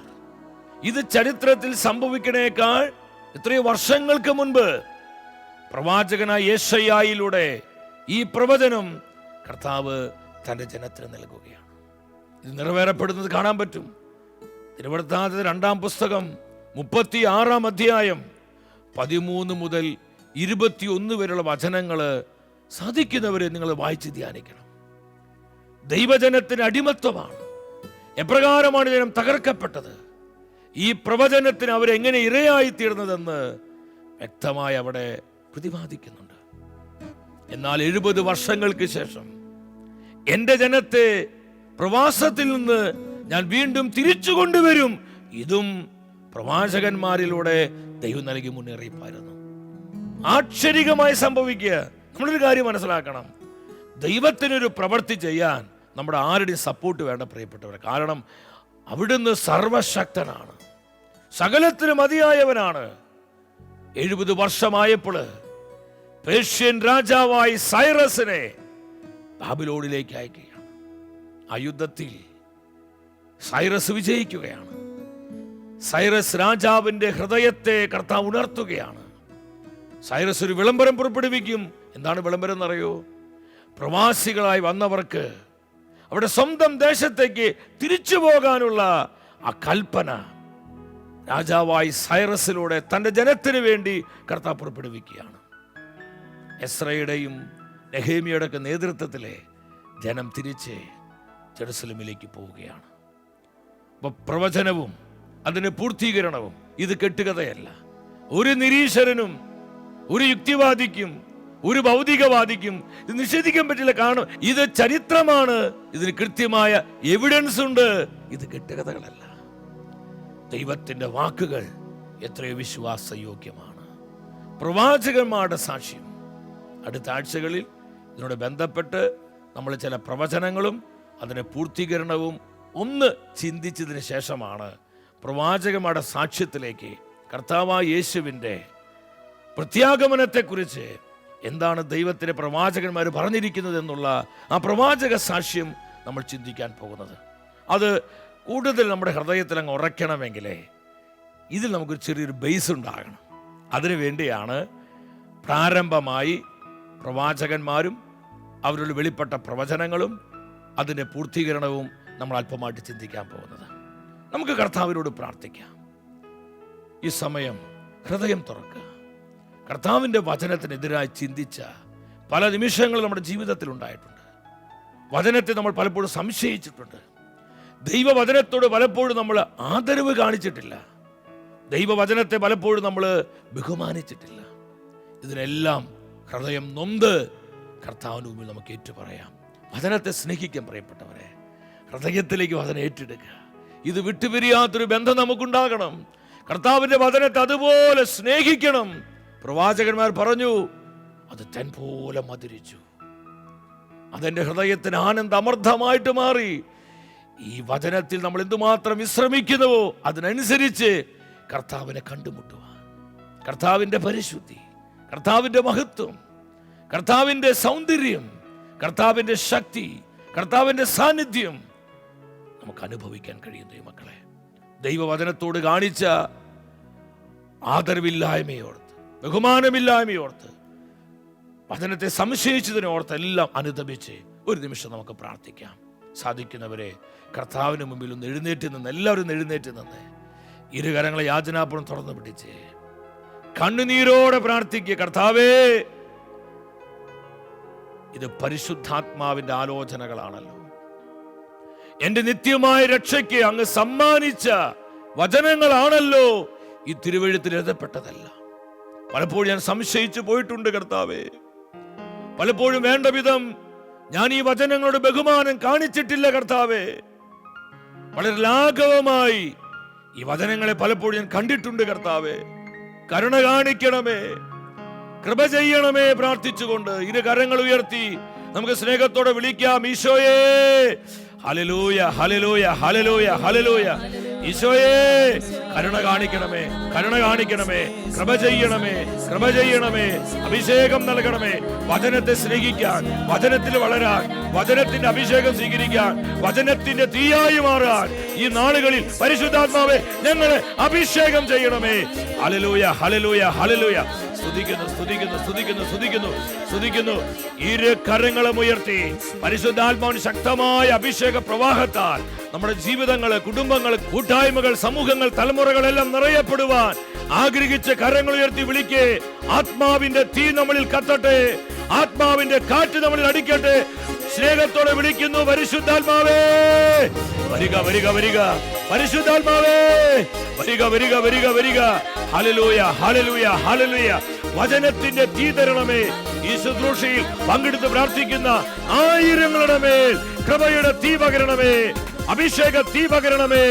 ഇത് ചരിത്രത്തിൽ സംഭവിക്കണേക്കാൾ എത്രയോ വർഷങ്ങൾക്ക് മുൻപ് പ്രവാചകനായ യേശയ്യായിലൂടെ ഈ പ്രവചനം കർത്താവ് തന്റെ ജനത്തിന് നൽകുകയാണ്. ഇത് നിറവേറപ്പെടുന്നത് കാണാൻ പറ്റും. തിരുവൃത്താന്തത്തിന്റെ 2-ാം പുസ്തകം 36-ാം അധ്യായം 13 മുതൽ 21 വരെയുള്ള വചനങ്ങൾ സാധിക്കുന്നവരെ നിങ്ങൾ വായിച്ച് ധ്യാനിക്കണം. ദൈവജനത്തിന് അടിമത്വമാണ്. എപ്രകാരമാണ് ജനം തകർക്കപ്പെട്ടത്, ഈ പ്രവചനത്തിന് അവരെങ്ങനെ ഇരയായി തീർന്നതെന്ന് വ്യക്തമായി അവിടെ പ്രതിപാദിക്കുന്നുണ്ട്. എന്നാൽ 70 വർഷങ്ങൾക്ക് ശേഷം എന്റെ ജനത്തെ പ്രവാസത്തിൽ നിന്ന് ഞാൻ വീണ്ടും തിരിച്ചു കൊണ്ടുവരും. ഇതും പ്രവാചകന്മാരിലൂടെ ദൈവം നൽകിയ മുന്നറിയിപ്പായിരുന്നു. ആശ്ചര്യമായി സംഭവിക്കുക. നമ്മളൊരു കാര്യം മനസ്സിലാക്കണം, ദൈവത്തിനൊരു പ്രവൃത്തി ചെയ്യാൻ നമ്മുടെ ആരുടെയും സപ്പോർട്ട് വേണ്ട പ്രിയപ്പെട്ടവരെ. കാരണം അവിടുന്ന് സർവശക്തനാണ്, സകലത്തിനും മതിയായവനാണ്. 70 വർഷമായപ്പോൾ പേർഷ്യൻ രാജാവായി സൈറസിനെ ബാബിലോണിലേക്ക് അയക്കുകയാണ്. ആ യുദ്ധത്തിൽ സൈറസ് വിജയിക്കുകയാണ്. സൈറസ് രാജാവിന്റെ ഹൃദയത്തെ കർത്താവ് ഉണർത്തുകയാണ്. സൈറസ് ഒരു വിളംബരം പുറപ്പെടുവിക്കും. എന്താണ് വിളംബരം എന്നറിയോ? പ്രവാസികളായി വന്നവർക്ക് അവിടെ സ്വന്തം ദേശത്തേക്ക് തിരിച്ചു പോകാനുള്ള ആ കൽപ്പന രാജാവായി സൈറസിലൂടെ തന്റെ ജനത്തിന് വേണ്ടി കർത്താവ് പുറപ്പെടുവിക്കുകയാണ്. എസ്രയുടെയും നെഹേമിയുടെ ഒക്കെ നേതൃത്വത്തിലെ ജനം തിരിച്ച് ജെറുസലേമിലേക്ക് പോവുകയാണ്. അപ്പൊ പ്രവചനവും അതിന്റെ പൂർത്തീകരണവും ഇത് കെട്ടുകഥയല്ല. ഒരു നിരീശ്വരനും ഒരു യുക്തിവാദിക്കും ഒരു ഭൗതികവാദിക്കും ഇത് നിഷേധിക്കാൻ പറ്റില്ല. കാരണം ഇത് ചരിത്രമാണ്, ഇതിന് കൃത്യമായ എവിഡൻസ് ഉണ്ട്. ഇത് കെട്ടുകഥകളല്ല. ദൈവത്തിന്റെ വാക്കുകൾ എത്രയോ വിശ്വാസയോഗ്യമാണ്. പ്രവാചകന്മാരുടെ സാക്ഷ്യം. അടുത്ത ആഴ്ചകളിൽ ഇതിനോട് ബന്ധപ്പെട്ട് നമ്മൾ ചില പ്രവചനങ്ങളും അതിന്റെ പൂർത്തീകരണവും ഒന്ന് ചിന്തിച്ചതിന് ശേഷമാണ് പ്രവാചകന്മാരുടെ സാക്ഷ്യത്തിലേക്ക് കർത്താവായ യേശുവിൻ്റെ പ്രത്യാഗമനത്തെക്കുറിച്ച് എന്താണ് ദൈവത്തിൻ്റെ പ്രവാചകന്മാർ പറഞ്ഞിരിക്കുന്നത് എന്നുള്ള ആ പ്രവാചക സാക്ഷ്യം നമ്മൾ ചിന്തിക്കാൻ പോകുന്നത്. അത് കൂടുതൽ നമ്മുടെ ഹൃദയത്തിൽ അങ്ങ് ഉറയ്ക്കണമെങ്കിലേ ഇതിൽ നമുക്കൊരു ചെറിയൊരു ബേസ് ഉണ്ടാകണം. അതിനു വേണ്ടിയാണ് പ്രാരംഭമായി പ്രവാചകന്മാരും അവരുടെ വെളിപ്പെട്ട പ്രവചനങ്ങളും അതിൻ്റെ പൂർത്തീകരണവും നമ്മൾ അല്പമായിട്ട് ചിന്തിക്കാൻ പോകുന്നത്. നമുക്ക് കർത്താവിനോട് പ്രാർത്ഥിക്കാം. ഈ സമയം ഹൃദയം തുറക്കുക. കർത്താവിൻ്റെ വചനത്തിനെതിരായി ചിന്തിച്ച പല നിമിഷങ്ങളും നമ്മുടെ ജീവിതത്തിൽ ഉണ്ടായിട്ടുണ്ട്. വചനത്തെ നമ്മൾ പലപ്പോഴും സംശയിച്ചിട്ടുണ്ട്. ദൈവവചനത്തോട് പലപ്പോഴും നമ്മൾ ആദരവ് കാണിച്ചിട്ടില്ല. ദൈവവചനത്തെ പലപ്പോഴും നമ്മൾ ബഹുമാനിച്ചിട്ടില്ല. ഇതിനെല്ലാം ഹൃദയം നൊന്ത് കർത്താവിന് മുമ്പിൽ നമുക്ക് ഏറ്റുപറയാം. വചനത്തെ സ്നേഹിക്കാൻ പ്രിയപ്പെട്ടവരെ, ഹൃദയത്തിലേക്ക് വചനം ഏറ്റെടുക്കുക. ഇത് വിട്ടുപിരിയാത്തൊരു ബന്ധം നമുക്കുണ്ടാകണം. കർത്താവിന്റെ വചനത്തെ അതുപോലെ സ്നേഹിക്കണം. പ്രവാചകന്മാർ പറഞ്ഞു, അത് തേൻ പോലെ മധുരിച്ചു. അതെന്റെ ഹൃദയത്തിന് ആനന്ദ അമർദ്ധമായിട്ട് മാറി. ഈ വചനത്തിൽ നമ്മൾ എന്തുമാത്രം വിശ്രമിക്കുന്നുവോ അതിനനുസരിച്ച് കർത്താവിനെ കണ്ടുമുട്ടുവാൻ, കർത്താവിന്റെ പരിശുദ്ധി, കർത്താവിന്റെ മഹത്വം, കർത്താവിന്റെ സൗന്ദര്യം, കർത്താവിന്റെ ശക്തി, കർത്താവിന്റെ സാന്നിധ്യം നമുക്ക് അനുഭവിക്കാൻ കഴിയുന്നു. മക്കളെ, ദൈവവചനത്തോട് കാണിച്ച ആദരവില്ലായ്മയോർത്ത്, ബഹുമാനമില്ലായ്മയോർത്ത്, വചനത്തെ സംശയിച്ചതിനോർത്ത് എല്ലാം അനുദപിച്ച് ഒരു നിമിഷം നമുക്ക് പ്രാർത്ഥിക്കാം. സാധിക്കുന്നവരെ കർത്താവിന് മുമ്പിൽ ഒന്ന് എഴുന്നേറ്റ് നിന്ന്, എല്ലാവരും എഴുന്നേറ്റ് നിന്ന് ഇരുകരങ്ങളെ യാചനാപൂർവ്വം തുറന്നു പിടിച്ച് കണ്ണുനീരോടെ പ്രാർത്ഥിക്കുക, കർത്താവേ, ഇത് പരിശുദ്ധാത്മാവിന്റെ ആലോചനകളാണല്ലോ. എന്റെ നിത്യമായ രക്ഷയ്ക്ക് അങ്ങ് സമ്മാനിച്ച വചനങ്ങളാണല്ലോ ഈ തിരുവെഴുത്തിൽ എഴുതപ്പെട്ടതല്ല. പലപ്പോഴും ഞാൻ സംശയിച്ചു പോയിട്ടുണ്ട് കർത്താവേ. പലപ്പോഴും വേണ്ട വിധം ഞാൻ ഈ വചനങ്ങളുടെ ബഹുമാനം കാണിച്ചിട്ടില്ല കർത്താവേ. വളരെ ലാഘവമായി ഈ വചനങ്ങളെ പലപ്പോഴും ഞാൻ കണ്ടിട്ടുണ്ട് കർത്താവേ. കരുണ കാണിക്കണമേ, കൃപ ചെയ്യണമേ. പ്രാർത്ഥിച്ചുകൊണ്ട് ഇരു കരങ്ങൾ ഉയർത്തി നമുക്ക് സ്നേഹത്തോടെ വിളിക്കാം, ഈശോയേ, ഹല്ലേലൂയ, ഹല്ലേലൂയ, ഹല്ലേലൂയ, ഹല്ലേലൂയ. ഈശോയേ, കരുണ കാണിക്കണമേ, കരുണ കാണിക്കണമേ, കൃപ ചെയ്യണമേ, കൃപ ചെയ്യണമേ, അഭിഷേകം നൽകണമേ. വചനത്തെ സ്നേഹിക്കാൻ, വചനത്തിൽ വളരാൻ, വചനത്തിന്റെ അഭിഷേകം സ്വീകരിക്കാൻ, വചനത്തിന്റെ തീയായി മാറാൻ ഈ നാളുകളിൽ പരിശുദ്ധാത്മാവേ ഞങ്ങളെ അഭിഷേകം ചെയ്യണമേ. Hallelujah, hallelujah, hallelujah. സ്തുതിക്കുന്നു, സ്തുതിക്കുന്നു, സ്തുതിക്കുന്നു, സ്തുതിക്കുന്നു, സ്തുതിക്കുന്നു. ഇരു കരങ്ങളും ഉയർത്തി പരിശുദ്ധാത്മാവിന്റെ ശക്തമായ അഭിഷേക പ്രവാഹത്താൽ നമ്മുടെ ജീവിതങ്ങള്, കുടുംബങ്ങൾ, കൂട്ടായ്മകൾ, സമൂഹങ്ങൾ, തലമുറകളെല്ലാം നിറയപ്പെടുവാൻ ആഗ്രഹിച്ച് കരങ്ങൾ ഉയർത്തി വിളിക്കേ. ആത്മാവിന്റെ തീ നമ്മളിൽ കത്തട്ടെ, ആത്മാവിന്റെ കാറ്റ് നമ്മളിൽ അടിക്കട്ടെ. സ്നേഹത്തോടെ വിളിക്കുന്നു, പരിശുദ്ധാത്മാവേ വരിക, വരിക, വരിക. പരിശുദ്ധാത്മാവേ വരിക, വരിക, വരിക, വരിക. Hallelujah, hallelujah, hallelujah. വചനത്തിന്റെ തീ തരണമേ. ഈ ശുശ്രൂഷയിൽ പങ്കെടുത്ത് പ്രാർത്ഥിക്കുന്ന ആയിരങ്ങളുടെ മേൽ കൃപയുടെ തീ പകരണമേ, അഭിഷേക തീ പകരണമേ.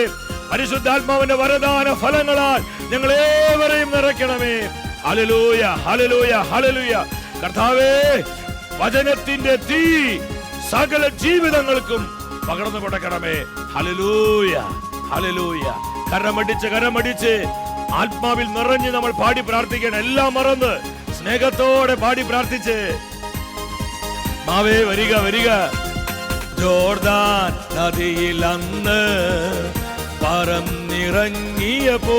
പരിശുദ്ധാത്മാവിന്റെ വരദാന ഫലങ്ങളാൽ ഞങ്ങളേവരെയും നിറയ്ക്കണമേ. Hallelujah, hallelujah, hallelujah. കർത്താവേ, വചനത്തിന്റെ തീ സകല ജീവിതങ്ങൾക്കും പകർന്നു കൊടുക്കണമേ. Hallelujah, hallelujah. കരമടിച്ച്, കരമടിച്ച് ആത്മാവിൽ നിറഞ്ഞ് നമ്മൾ പാടി പ്രാർത്ഥിക്കണം. എല്ലാം മറന്ന് സ്നേഹത്തോടെ പാടി പ്രാർത്ഥിച്ച് മാവേ വരിക, വരിക. ജോർദാൻ നദിയിൽ അന്ന് പറന്നിറങ്ങിയപ്പോ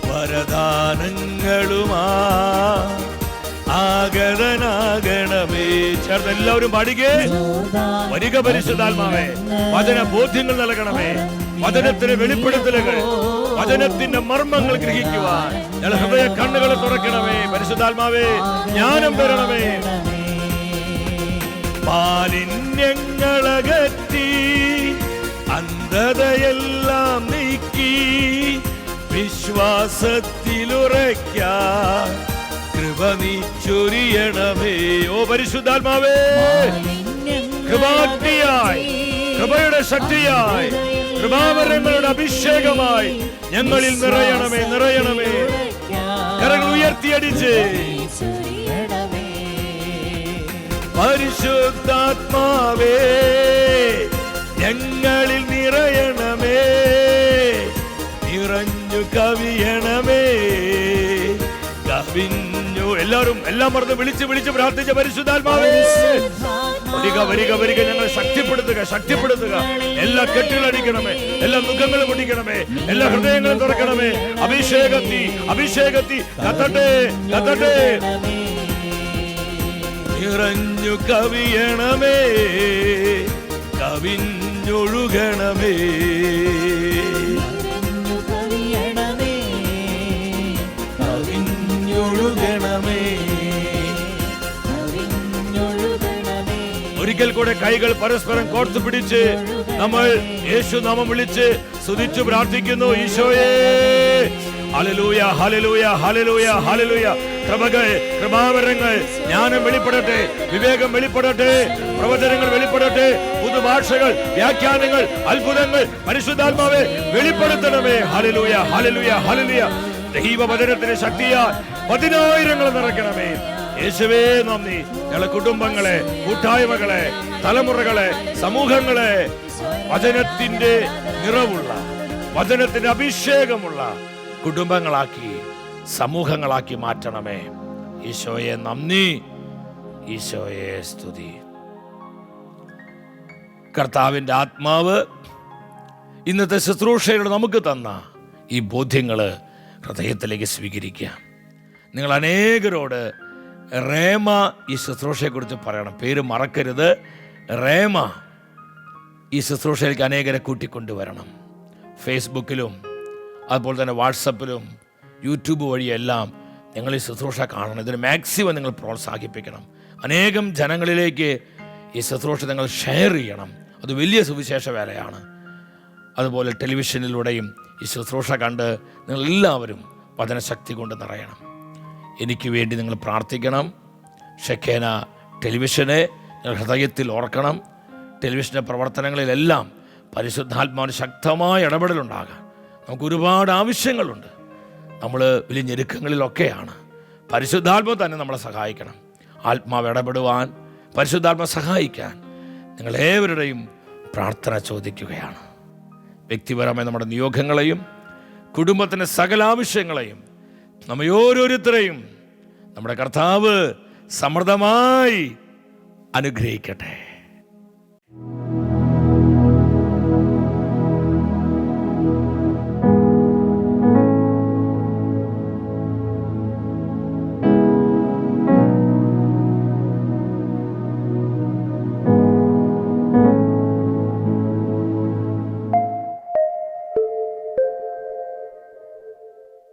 വരദാനങ്ങളുമാ ആഗതനാകണമേ. ചേർന്ന് എല്ലാവരും പാടിക്കേ. വരിക പരിശുദ്ധാത്മാവേ, വചന ബോധ്യങ്ങൾ നൽകണമേ, വചനത്തിന് വെളിപ്പെടുത്തലുകൾ, വചനത്തിന്റെ മർമ്മങ്ങൾ ഗ്രഹിക്കുവാൻ ഞങ്ങൾ ഹൃദയ കണ്ണുകൾ തുറക്കണമേ. പരിശുദ്ധാത്മാവേ, ജ്ഞാനം തരണമേ. മാലിന്യങ്ങളകറ്റി അന്ധതയെല്ലാം നീക്കി വിശ്വാസത്തിലുറയ്ക്കാൻ കൃപ നീ ചൊരിയണമേ. ഓ പരിശുദ്ധാത്മാവേ, കൃപാഗ്നിയായി, കൃപയുടെ ശക്തിയായി, കൃപാവരങ്ങളുടെ അഭിഷേകമായി ഞങ്ങളിൽ നിറയണമേ, നിറയണമേ. കരങ്ങൾ ഉയർത്തിയടിച്ച് പരിശുദ്ധാത്മാവേ ഞങ്ങളിൽ നിറയണമേ, നിറഞ്ഞു കവിയണമേ, കവിഞ്ഞു. എല്ലാവരും എല്ലാം മറന്ന് വിളിച്ച് വിളിച്ച് പ്രാർത്ഥിച്ച പരിശുദ്ധാത്മാവേ വരിക, വരിക, വരിക. ഞങ്ങളെ ശക്തിപ്പെടുത്തുക, ശക്തിപ്പെടുത്തുക. എല്ലാ കെട്ടുകളടിക്കണമേ, എല്ലാ മുഖങ്ങളും പൊടിക്കണമേ, എല്ലാ ഹൃദയങ്ങളും തുറക്കണമേ. അഭിഷേകത്തി, അഭിഷേകത്തി കത്തട്ടെ, കത്തട്ടെ. നിറഞ്ഞു കവിയണമേ, കവിഞ്ഞൊഴുകണമേ. ഒരിക്കൽ കൂടെ കൈകൾ പരസ്പരം കോർത്തു പിടിച്ച് നമ്മൾ യേശു നാമം വിളിച്ച് സ്തുതിച്ചു പ്രാർത്ഥിക്കുന്നു. ഈശോയേ, ഹല്ലേലൂയ, ഹല്ലേലൂയ, ഹല്ലേലൂയ, ഹല്ലേലൂയ. കൃപകൾ, കൃപാവരങ്ങൾ, ജ്ഞാനം വെളിപ്പെടട്ടെ, വിവേകം വെളിപ്പെടട്ടെ, പ്രവചനങ്ങൾ വെളിപ്പെടട്ടെ, പുതുഭാഷകൾ, വ്യാഖ്യാനങ്ങൾ, അത്ഭുതങ്ങൾ പരിശുദ്ധാത്മാവേ വെളിപ്പെടുത്തണമേ. Hallelujah, hallelujah, hallelujah. ദൈവവചനത്തിന്റെ ശക്തിയാൽ 10,000 നിറയ്ക്കണമേ. യേശുവേ നന്ദി. ഞങ്ങളെ കുടുംബങ്ങളെ, കൂട്ടായ്മകളെ, തലമുറകളെ, സമൂഹങ്ങളെ വചനത്തിന്റെ നിറവുള്ള, വചനത്തിന്റെ അഭിഷേകമുള്ള കുടുംബങ്ങളാക്കി, സമൂഹങ്ങളാക്കി മാറ്റണമേ. ഈശോയെ നന്ദി, ഈശോയെ സ്തുതി. കർത്താവിന്റെ ആത്മാവ് ഇന്നത്തെ ശുശ്രൂഷയിലൂടെ നമുക്ക് തന്ന ഈ ബോധ്യങ്ങള് ഹൃദയത്തിലേക്ക് സ്വീകരിക്കാം. നിങ്ങൾ അനേകരോട് റേമ ഈ ശുശ്രൂഷയെക്കുറിച്ച് പറയണം. പേര് മറക്കരുത്, റേമ. ഈ ശുശ്രൂഷയിലേക്ക് അനേകരെ കൂട്ടിക്കൊണ്ടുവരണം. ഫേസ്ബുക്കിലും അതുപോലെ തന്നെ വാട്സപ്പിലും യൂട്യൂബ് വഴിയെല്ലാം നിങ്ങൾ ഈ ശുശ്രൂഷ കാണണം. ഇതിന് മാക്സിമം നിങ്ങൾ പ്രോത്സാഹിപ്പിക്കണം. അനേകം ജനങ്ങളിലേക്ക് ഈ ശുശ്രൂഷ നിങ്ങൾ ഷെയർ ചെയ്യണം. അത് വലിയ സുവിശേഷ വേലയാണ്. അതുപോലെ ടെലിവിഷനിലൂടെയും ഈ ശുശ്രൂഷ കണ്ട് നിങ്ങളെല്ലാവരും വചനശക്തി കൊണ്ട് നിറയണം. എനിക്ക് വേണ്ടി നിങ്ങൾ പ്രാർത്ഥിക്കണം. ഷെക്കേന ടെലിവിഷനെ നിങ്ങൾ ഹൃദയത്തിൽ ഓർക്കണം. ടെലിവിഷൻ്റെ പ്രവർത്തനങ്ങളിലെല്ലാം പരിശുദ്ധാത്മാവിന് ശക്തമായ ഇടപെടലുണ്ടാകാൻ നമുക്ക് ഒരുപാട് ആവശ്യങ്ങളുണ്ട്. നമ്മൾ വലിയ ഞെരുക്കങ്ങളിലൊക്കെയാണ്. പരിശുദ്ധാത്മാവ് തന്നെ നമ്മളെ സഹായിക്കണം. ആത്മാവ് ഇടപെടുവാൻ, പരിശുദ്ധാത്മാവ് സഹായിക്കാൻ നിങ്ങളേവരുടെയും പ്രാർത്ഥന ചോദിക്കുകയാണ്. വ്യക്തിപരമായ നമ്മുടെ നിയോഗങ്ങളെയും കുടുംബത്തിൻ്റെ സകല ആവശ്യങ്ങളെയും നമ്മെ ഓരോരുത്തരെയും നമ്മുടെ കർത്താവ് സമൃദ്ധമായി അനുഗ്രഹിക്കട്ടെ.